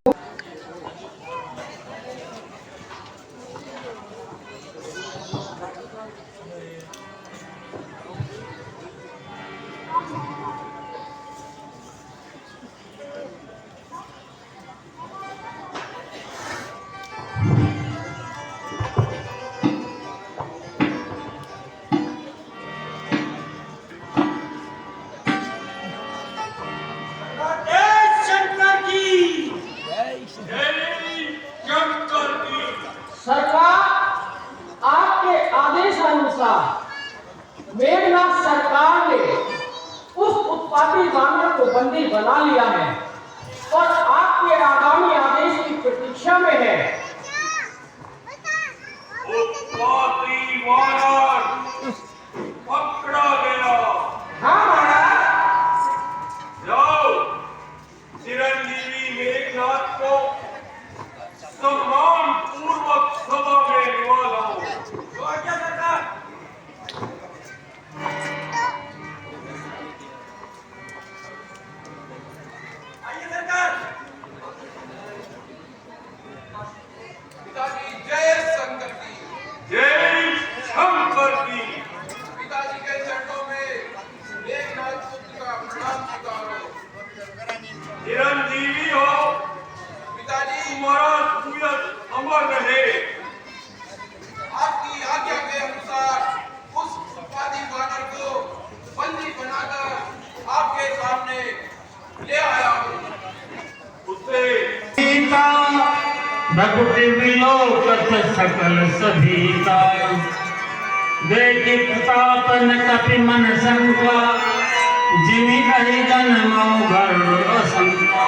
सरकार आपके आदेशानुसार मेघनाथ सरकार ने उस उत्पाती बानर को बंदी बना लिया है और आपके आगामी आदेश की प्रतीक्षा में है। उत्पाती वानर पकड़ा गया। हाँ महाराज। जाओ चिरंजीवी मेघनाथ को सम्मान पूर्वक सभा में लिवा लाओ। तो आज्ञा सरकार। आइए सरकार। पिताजी जय शंकर की। जय शंकर की। पिताजी के चरणों में मेघनाथ पुत्र का प्रणाम स्वीकारो। चिरंजीवी हो पिताजी तुम्हारा सूरज अमर रहे। आपकी आज्ञा के अनुसार उस उत्पाती बानर को बंदी बनाकर आपके सामने ले आया हूँ। उससे सीता भगवती विलोकत सकल सभीता देखि प्रताप न कपि मन शंका जिमि कहि जन्मो गर्व असंका।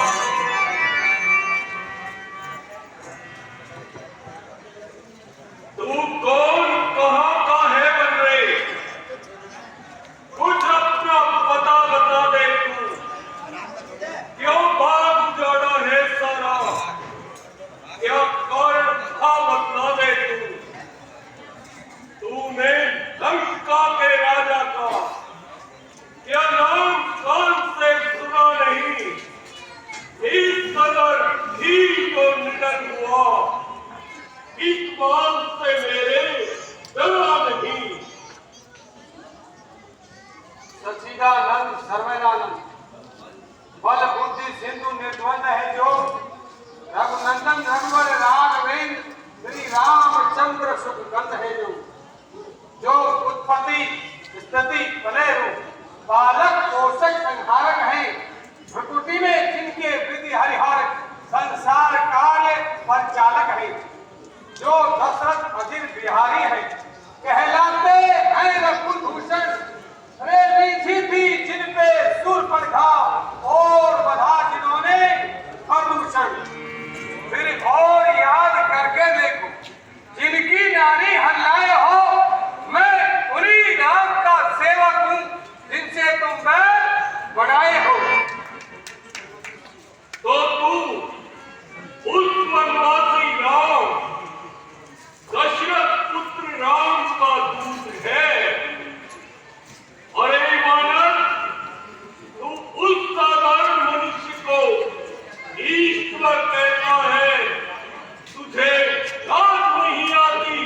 तू कौन कहाँ का है बन रहे? कुछ अपना पता बता दे तू। क्यों बाग उजाड़ा है सारा? क्या कारण था बता दे तू। ही तो निडर हुआ, इस बात से मेरे डरा नहीं। सच्चिदानंद सर्वैरानंद बल बुद्धि सिंधु निर्द्वंद है जो रघुनंदन रघुवर राघवेंद्र श्री रामचंद्र सुखकंद है जो उत्पत्ति स्थिति प्रलय रूप पालक पोषक संहारक है, प्रकृति में जिनके वृद्धि हरिहर संसार कार्य परिचालक है, जो दशरथ अजिर बिहारी है, कहलाते हैं रघुभूषण। अरे मीठी थी जिन पे शूर्पणखा और बधा जिन्होंने प्रदूषण। फिर और याद करके देखो जिनकी नारी हल्लाए हो, मैं उन्हीं राम का सेवक हूं जिनसे तुम बैर बढ़ाए हो। तो तू उस वनवासी राम, दशरथ पुत्र राम का दूत है। अरे मानव, तू उस साधारण मनुष्य को ईश्वर कहता है, तुझे लाज नहीं आती।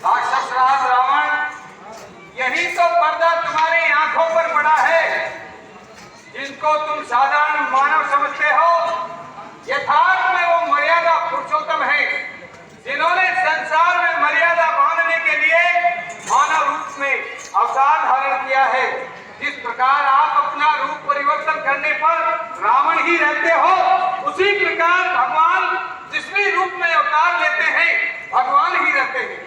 राक्षस राज रावण, यही तो पर्दा तुम्हारी आंखों पर पड़ा है। जिनको तुम साधारण मानव समझते हो, यथार्थ में वो मर्यादा पुरुषोत्तम है, जिन्होंने संसार में मर्यादा बांधने के लिए मानव रूप में अवतार धारण किया है। जिस प्रकार आप अपना रूप परिवर्तन करने पर रावण ही रहते हो, उसी प्रकार भगवान जिस भी रूप में अवतार लेते हैं, भगवान ही रहते हैं।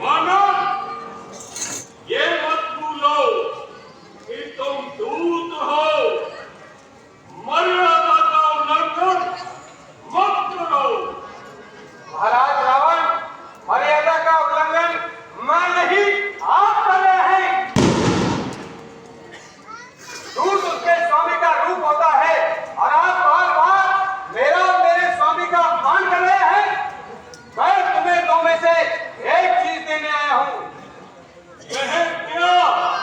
मानव, ये मत भूलो कि तुम दूत हो। मर्यादा का उल्लंघन मत करो। महाराज रावण, मर्यादा का उल्लंघन मैं नहीं, आप कर रहे हैं। दूत उसके स्वामी का रूप होता है और आप बार बार मेरा और मेरे स्वामी का अपमान कर रहे हैं। मैं तुम्हें दो में से एक चीज देने आया हूं। यह क्या?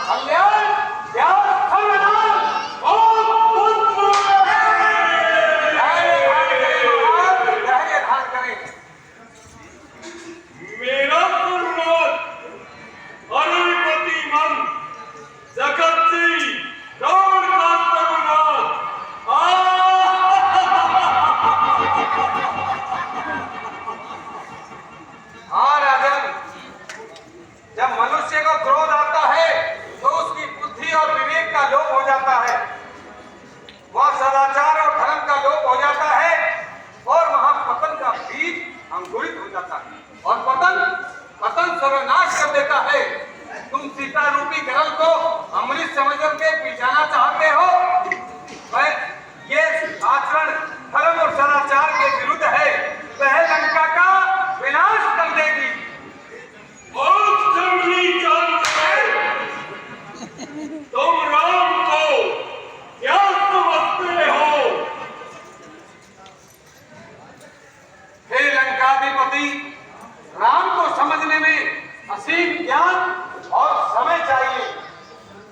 कल्याण, प्यार, सर्वनाश और धैर्य धारण करें। मेरा सर्वनाश, अरुणपति मन, जगतजी, रावण का सर्वनाश। हाँ राजन, जब मनुष्य को क्रोध आता है तो उसकी बुद्धि और विवेक का लोप हो जाता है, वह सदाचार और धर्म का लोप हो जाता है और वहां पतन का बीज अंकुरित हो जाता है और पतन सर्वनाश कर देता है। तुम सीता रूपी गरल को अमृत समझ के पी जाना चाहते हो। ये आचरण धर्म और सदाचार के विरुद्ध है। वह लंका का विनाश कर देगी। और जंगली जानवर, तुम राम को क्या समझते हो? हे लंकाधिपति, राम को समझने में असीम ज्ञान और समय चाहिए।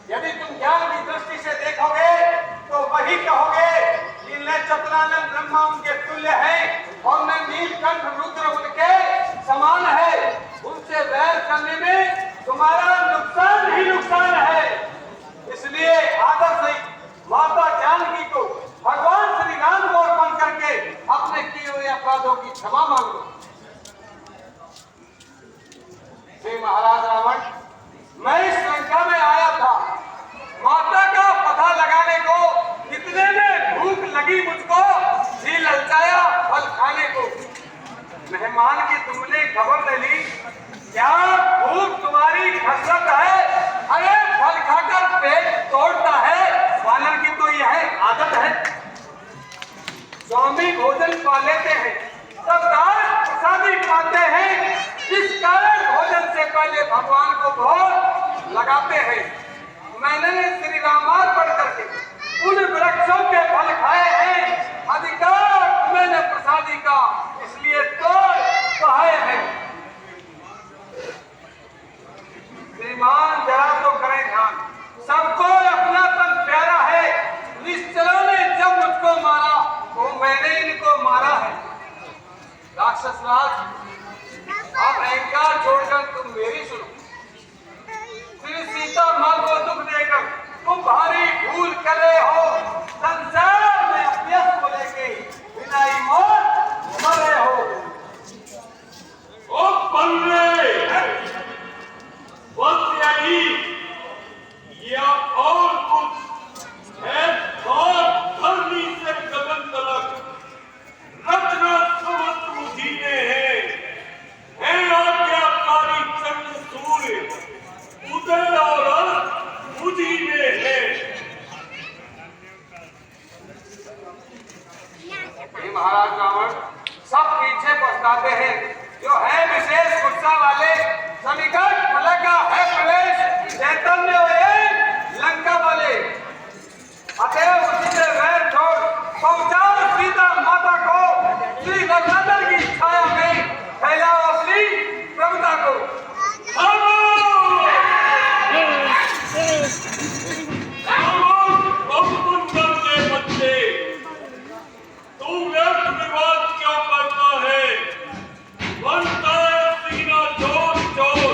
यदि तुम ज्ञान की दृष्टि से देखोगे तो वही कहोगे कि मैं चतुरानन ब्रह्मा उनके तुल्य है और मैं नीलकंठ रुद्र उनके समान है। उनसे वैर करने में तुम्हारा नुकसान ही नुकसान है। इसलिए आदर से माता जानकी को भगवान श्री राम को अर्पण करके अपने किए हुए अपराधों की क्षमा मांगो। हे महाराज रावण, मैं इस लंका में आया था माता का पता लगाने को। कितने में भूख लगी मुझको, जी ललचाया फल खाने को। मेहमान की तुमने खबर ले ली, क्या भूख तुम्हारी कसरत है? अरे फल खाकर पेट तोड़ता है, वानर की तो यह आदत है। स्वामी भोजन पा लेते हैं, तब दास प्रसादी पाते हैं। इस कारण भोजन से पहले भगवान को भोग लगाते हैं। मैंने श्री रामायण पढ़ करके उन वृक्षों के फल खाए हैं। अधिकार मैंने प्रसादी का, इसलिए तोड़ कहे हैं। श्रीमान जरा तो करें ध्यान, सबको अपना तन प्यारा है। निश्चलों ने जब मुझको मारा राक्षस राज, अब अहंकार छोड़कर तुम मेरी सुनो। श्री सीता माँ को दुख देकर तुम भारी भूल करे हो। संसार में अपयश को लेके विनाई मौत मरे हो। ओ बल्ले, बस यही या और कुछ है? और धरनी से गगन तलक रचना समस्त मुझी में है आज्ञाकारी चंद्र सूर्य, उदय और अस्त मुझी में है। हे महाराज रावण, सब पीछे पछताते हैं। जो है विशेष गुस्सा वाले, सनिकट लगा है प्रवेश चैतन्य हुए लंका वाले। अतएव उसी से वैर छोड़ पहुंचाओ सीता माता को। श्री रघुनंदन की छाया में फैलाओ अपनी प्रभुता को। बहुकुंडल के बच्चे, तू व्यर्थ विवाद क्यों करता है? बनता है सीना चोर चोर,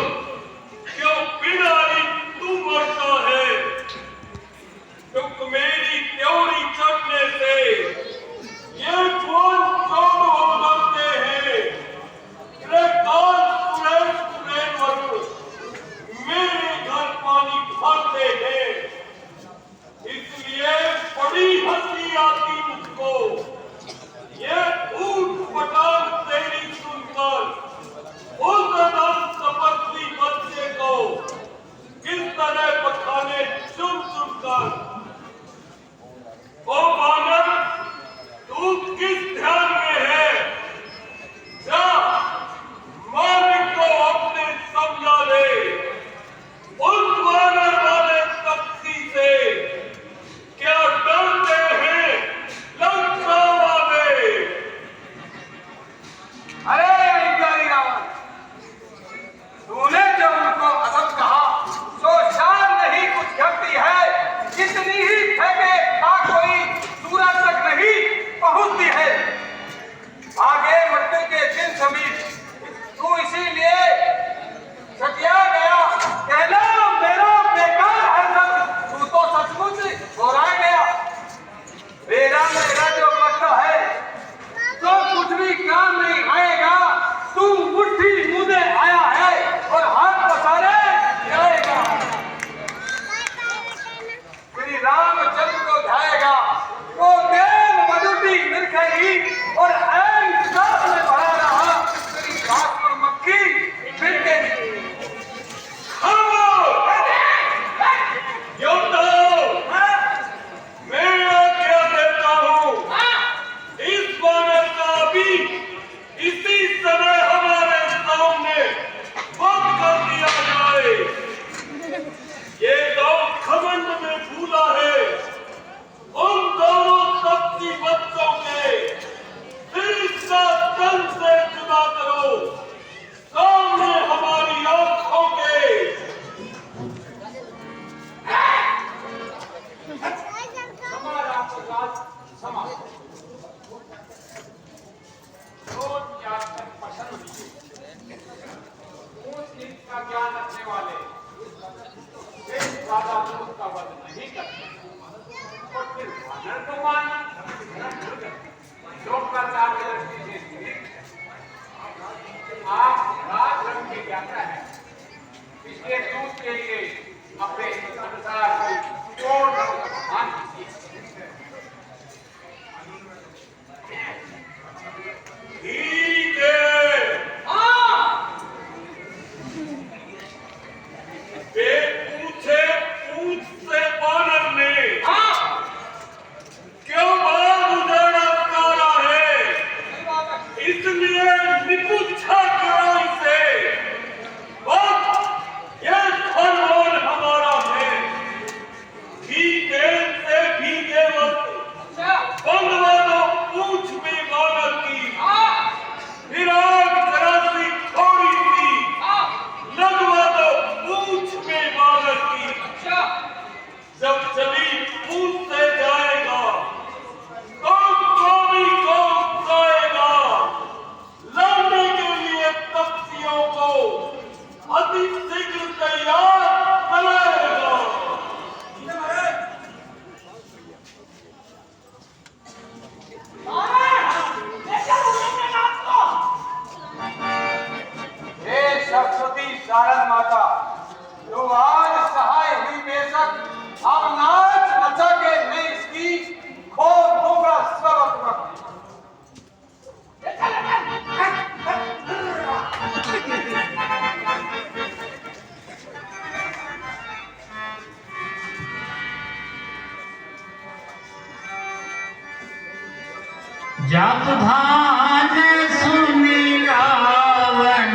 जात धान सुनी रावण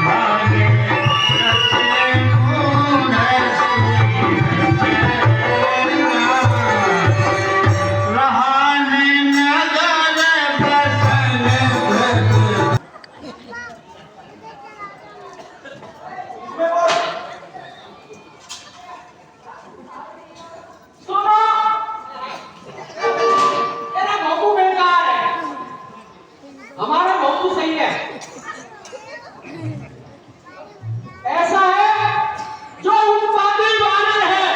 भागे रचे मूढ़ रहाने नगर बसन सुनो, तेरा बाबू बेकार है, हमारा बाबू सही है। ऐसा है जो उत्पादी वानर है,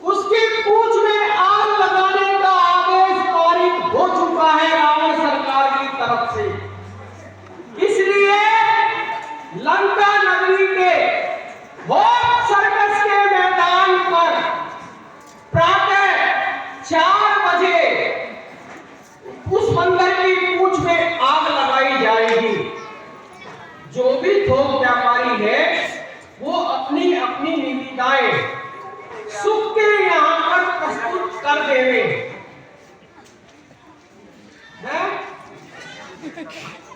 उसकी पूंछ में आग लगाने का आदेश पारित हो चुका है रावण सरकार की तरफ से। इसलिए लंका नगरी के भोग सर्कस के मैदान पर प्रातः 4 बजे उस बंदर की पूंछ में आग लगाई जाएगी। जो भी थोक व्यापारी है वो अपनी अपनी निविदाएं सुख के यहाँ पर प्रस्तुत कर देवे हैं?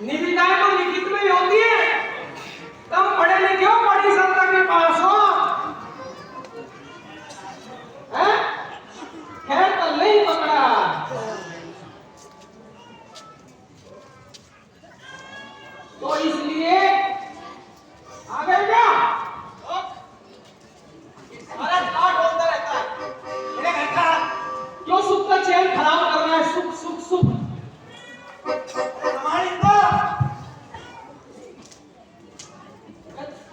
निविदाएं तो लिखित में ही होती है, कम पढ़े लिखे हो, बड़ी सत्ता के पास हो हैं? खैर तो नहीं पकड़ा। तो इसलिए आ गए क्या? सारा काट होता रहता है। मेरे घर का क्यों सुख का चैन खराब करना है? सुख सुख सुख हमारी तो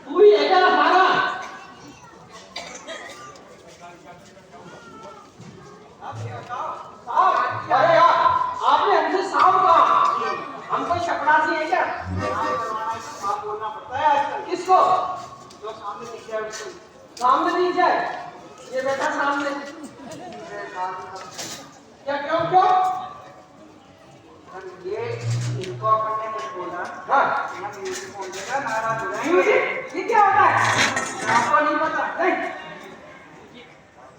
पूरी है क्या हमारा? अरे यार, आपने हमसे साहब कहा, हम कोई चपरासी है क्या? आप बोलना पड़ता है आजकल। किसको? जो सामने दिख जाए उसको। सामने दिख जाए? ये बैठा सामने। क्या क्यों क्यों? ये इनको अपने ने बोला हाँ, हम म्यूजिक बोल देगा नाराज हो जाएंगे। म्यूजिक ये क्या होता है? आपको नहीं पता? नहीं,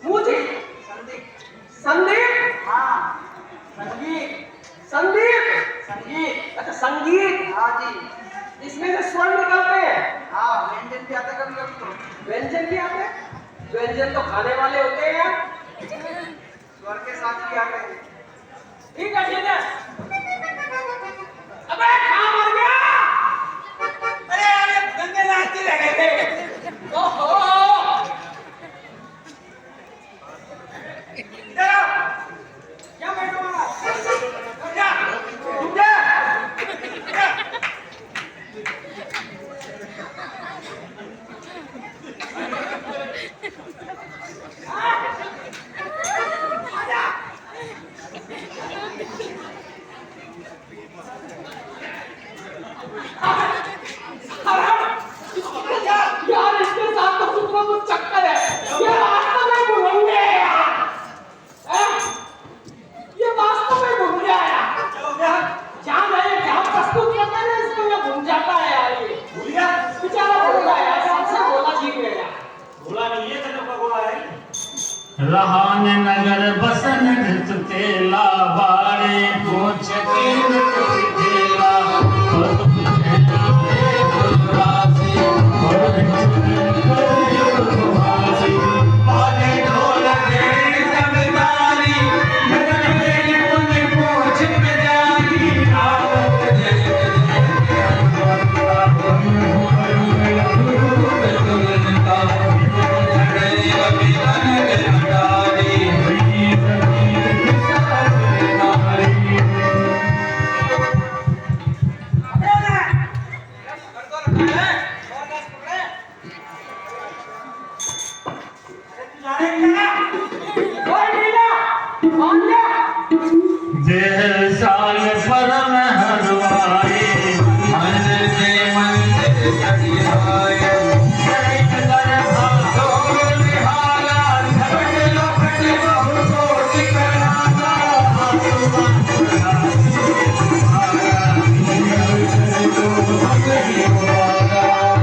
म्यूजिक संदीप संदीप हाँ संगीत संदीप संगीत अच्छा संगीत। हाँ जी इसमें से स्वर निकलते हैं, हाँ व्यंजन भी आता कभी कभी तो व्यंजन भी आते हैं। व्यंजन तो खाने वाले होते हैं, स्वर के साथ भी आते हैं। ठीक है ठीक है। अबे कहाँ मर गया? अरे यार ये गंदे नाचते रह गए थे। ओहो इधर आओ। क्या बैठो वहाँ? क्या? रुक जा। क्या? आजा। यार इसके साथ तो कुछ ना कुछ चक्कर है। ये वास्तव में भूलंगे है यार। ये वास्तव में भूल गया यार। जहाँ गए जहाँ प्रस्तुत करते हैं इसको ये भूल जाता है यार। ये भूल गया बेचारा, भूल गया यार। सबसे बोला जीत गया यार। भूला नहीं है तेरे को बोला है। रहान नगर बसन घृत तेला बाड़े पूछ कीन तेला पद पुछेला रासी और वासी पाले ढोल रे जमींदारी नगर में पुन पूछ के जानी आवत दे देह साल परम हरवाए मंदिर से मंदिर सदियाए एक दरबार ढोल निहाला झगड़ लपट बहु कोटि कराना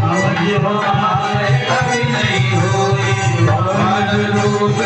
अब ये हमारे कभी नहीं होई रूप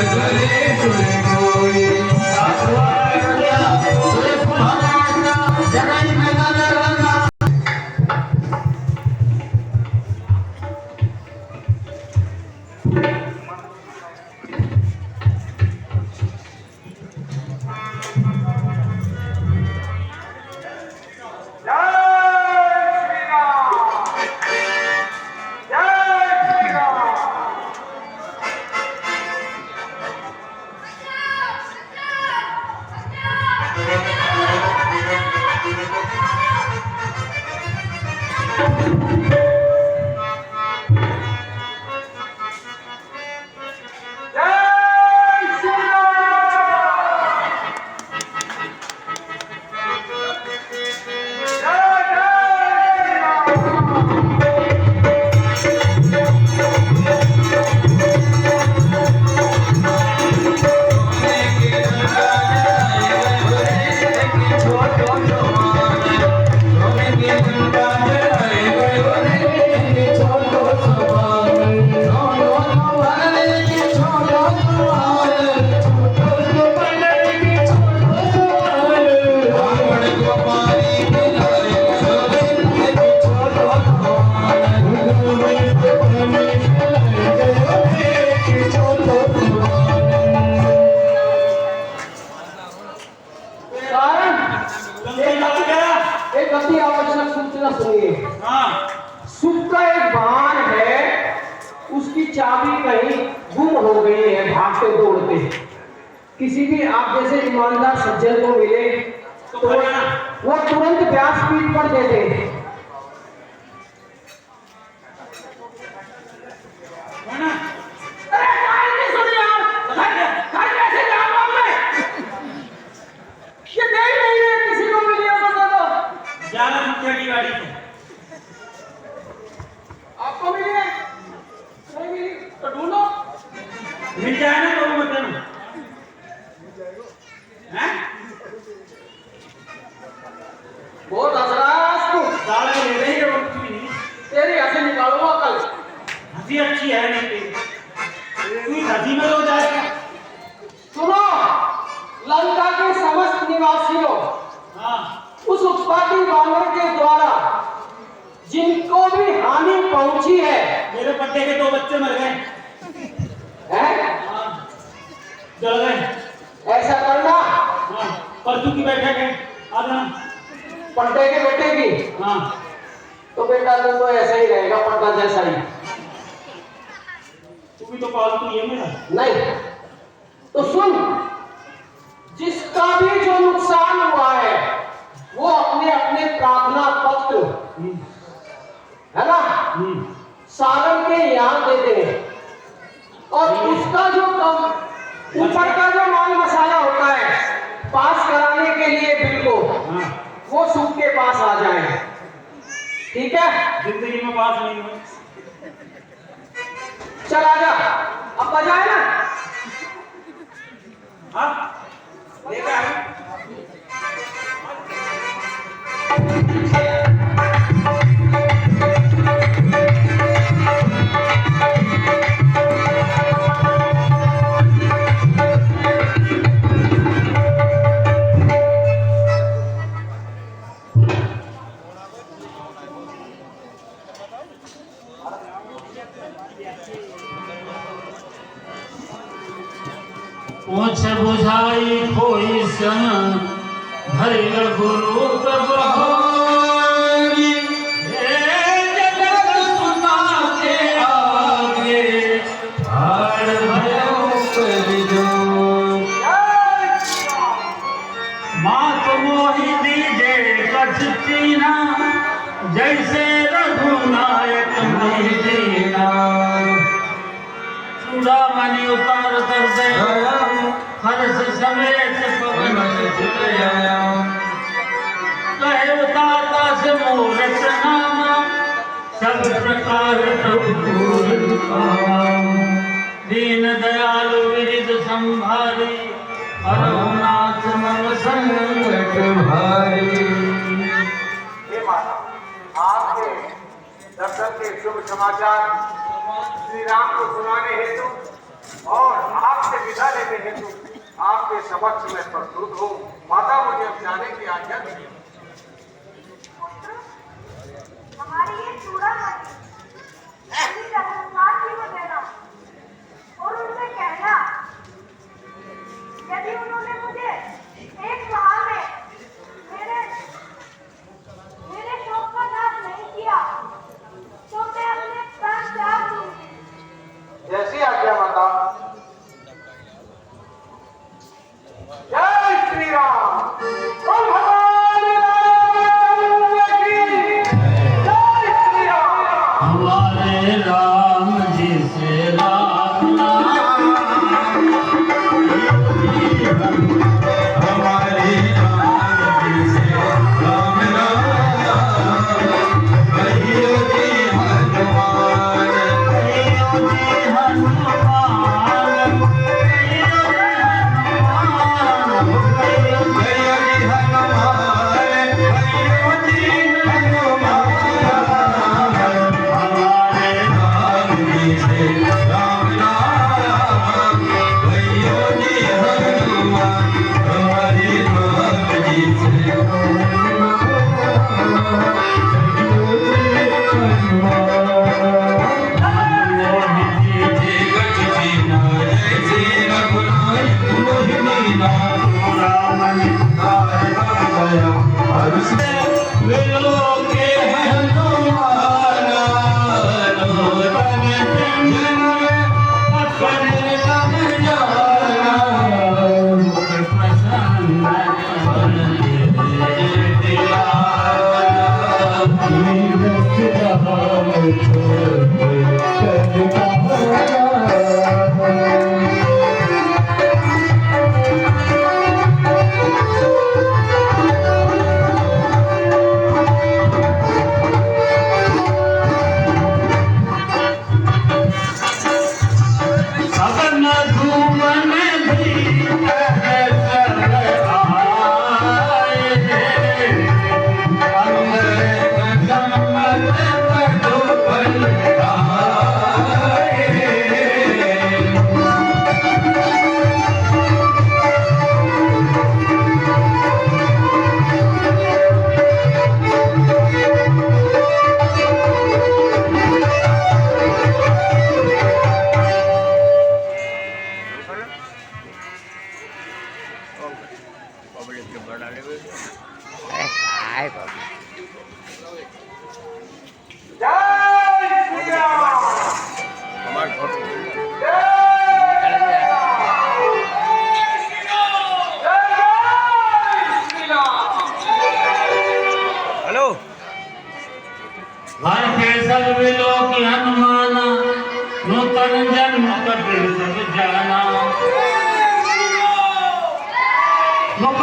होते। किसी भी आप जैसे ईमानदार सज्जन को मिले तो वो तुरंत व्यासपीठ पर दे दे। अरे काय नहीं सुन यार, काय कैसे जाऊंगा मैं? ये दे ही नहीं रहे, किसी को मिली हो तो जाना मुखिया की गाड़ी से। आपको मिली है? नहीं मिली तो ढूंढो। मिल जाए ना तो मत देना। हैं? बहुत हंस रहा है आज तू। साला ले रही है वो कुछ भी नहीं। तेरी हंसी निकालूंगा कल। हंसी अच्छी है नहीं तेरी। तू हंसी में रो जाएगा। सुनो, लंका के समस्त निवासियों, हाँ। उस उत्पाती वानर के द्वारा जिनको भी हानि पहुंची है, मेरे पट्टे के 2 बच्चे मर गए। हैं? हाँ। जल गए। ऐसा करना, हाँ। परसों की बैठक है। आ जाना। पंटे के बेटे की। हाँ। तो बेटा तू तो ऐसा ही रहेगा, पंटा जैसा ही। तू भी तो पालतू ही है मेरा। नहीं तो सुन, जिसका भी जो नुकसान हुआ है वो अपने अपने प्रार्थना पत्र, है ना, सालन के यहाँ दे दे। और उसका जो कम ऊपर का जो माल मसाला होता है पास कराने के लिए बिल को, वो सूद के पास आ जाए। ठीक है? जिंदगी में पास नहीं हुआ। चल आजा, अब बजाए ना। हाँ। लेकर आए। पूछ बुझाई कोई सन भरिल गुरु बहोरी। जगत सुना के आगे हार भयो कर जोर। मात मोहि दीजे कछ कीना जैसे रघुनायक मोहि दीना। चूड़ामणि उतार कर दे हर्ष समेत पवन कहे उतारता से मूरत नामा सब प्रकार दीन दयालु विरिद संभारी हरनाथ मन संकट भारी। हे माता, आपके दर्शन के शुभ समाचार श्री राम को सुनाने हेतु और आपसे विदा लेने हेतु आपके समक्ष में प्रस्तुत हूँ। माता, मुझे अब जाने की आज्ञा दीजिए। हमारी ये चूड़ामणि श्री रघुनाथ जी को देना और उनसे कहना यदि उन्होंने मुझे एक माह में मेरे शौक का नाश नहीं किया तो मैं अपने प्राण त्याग दूंगी। जैसी आज्ञा माता। जय श्री राम। बोल भगवान राम की जय। श्री राम। घूमन भीतर सब आए अमृत कमल मधुबन आए काय बाबा जय श्री राम हर के सब लोग हनुमाना नूतन जन्म कबीर सब जाना मुख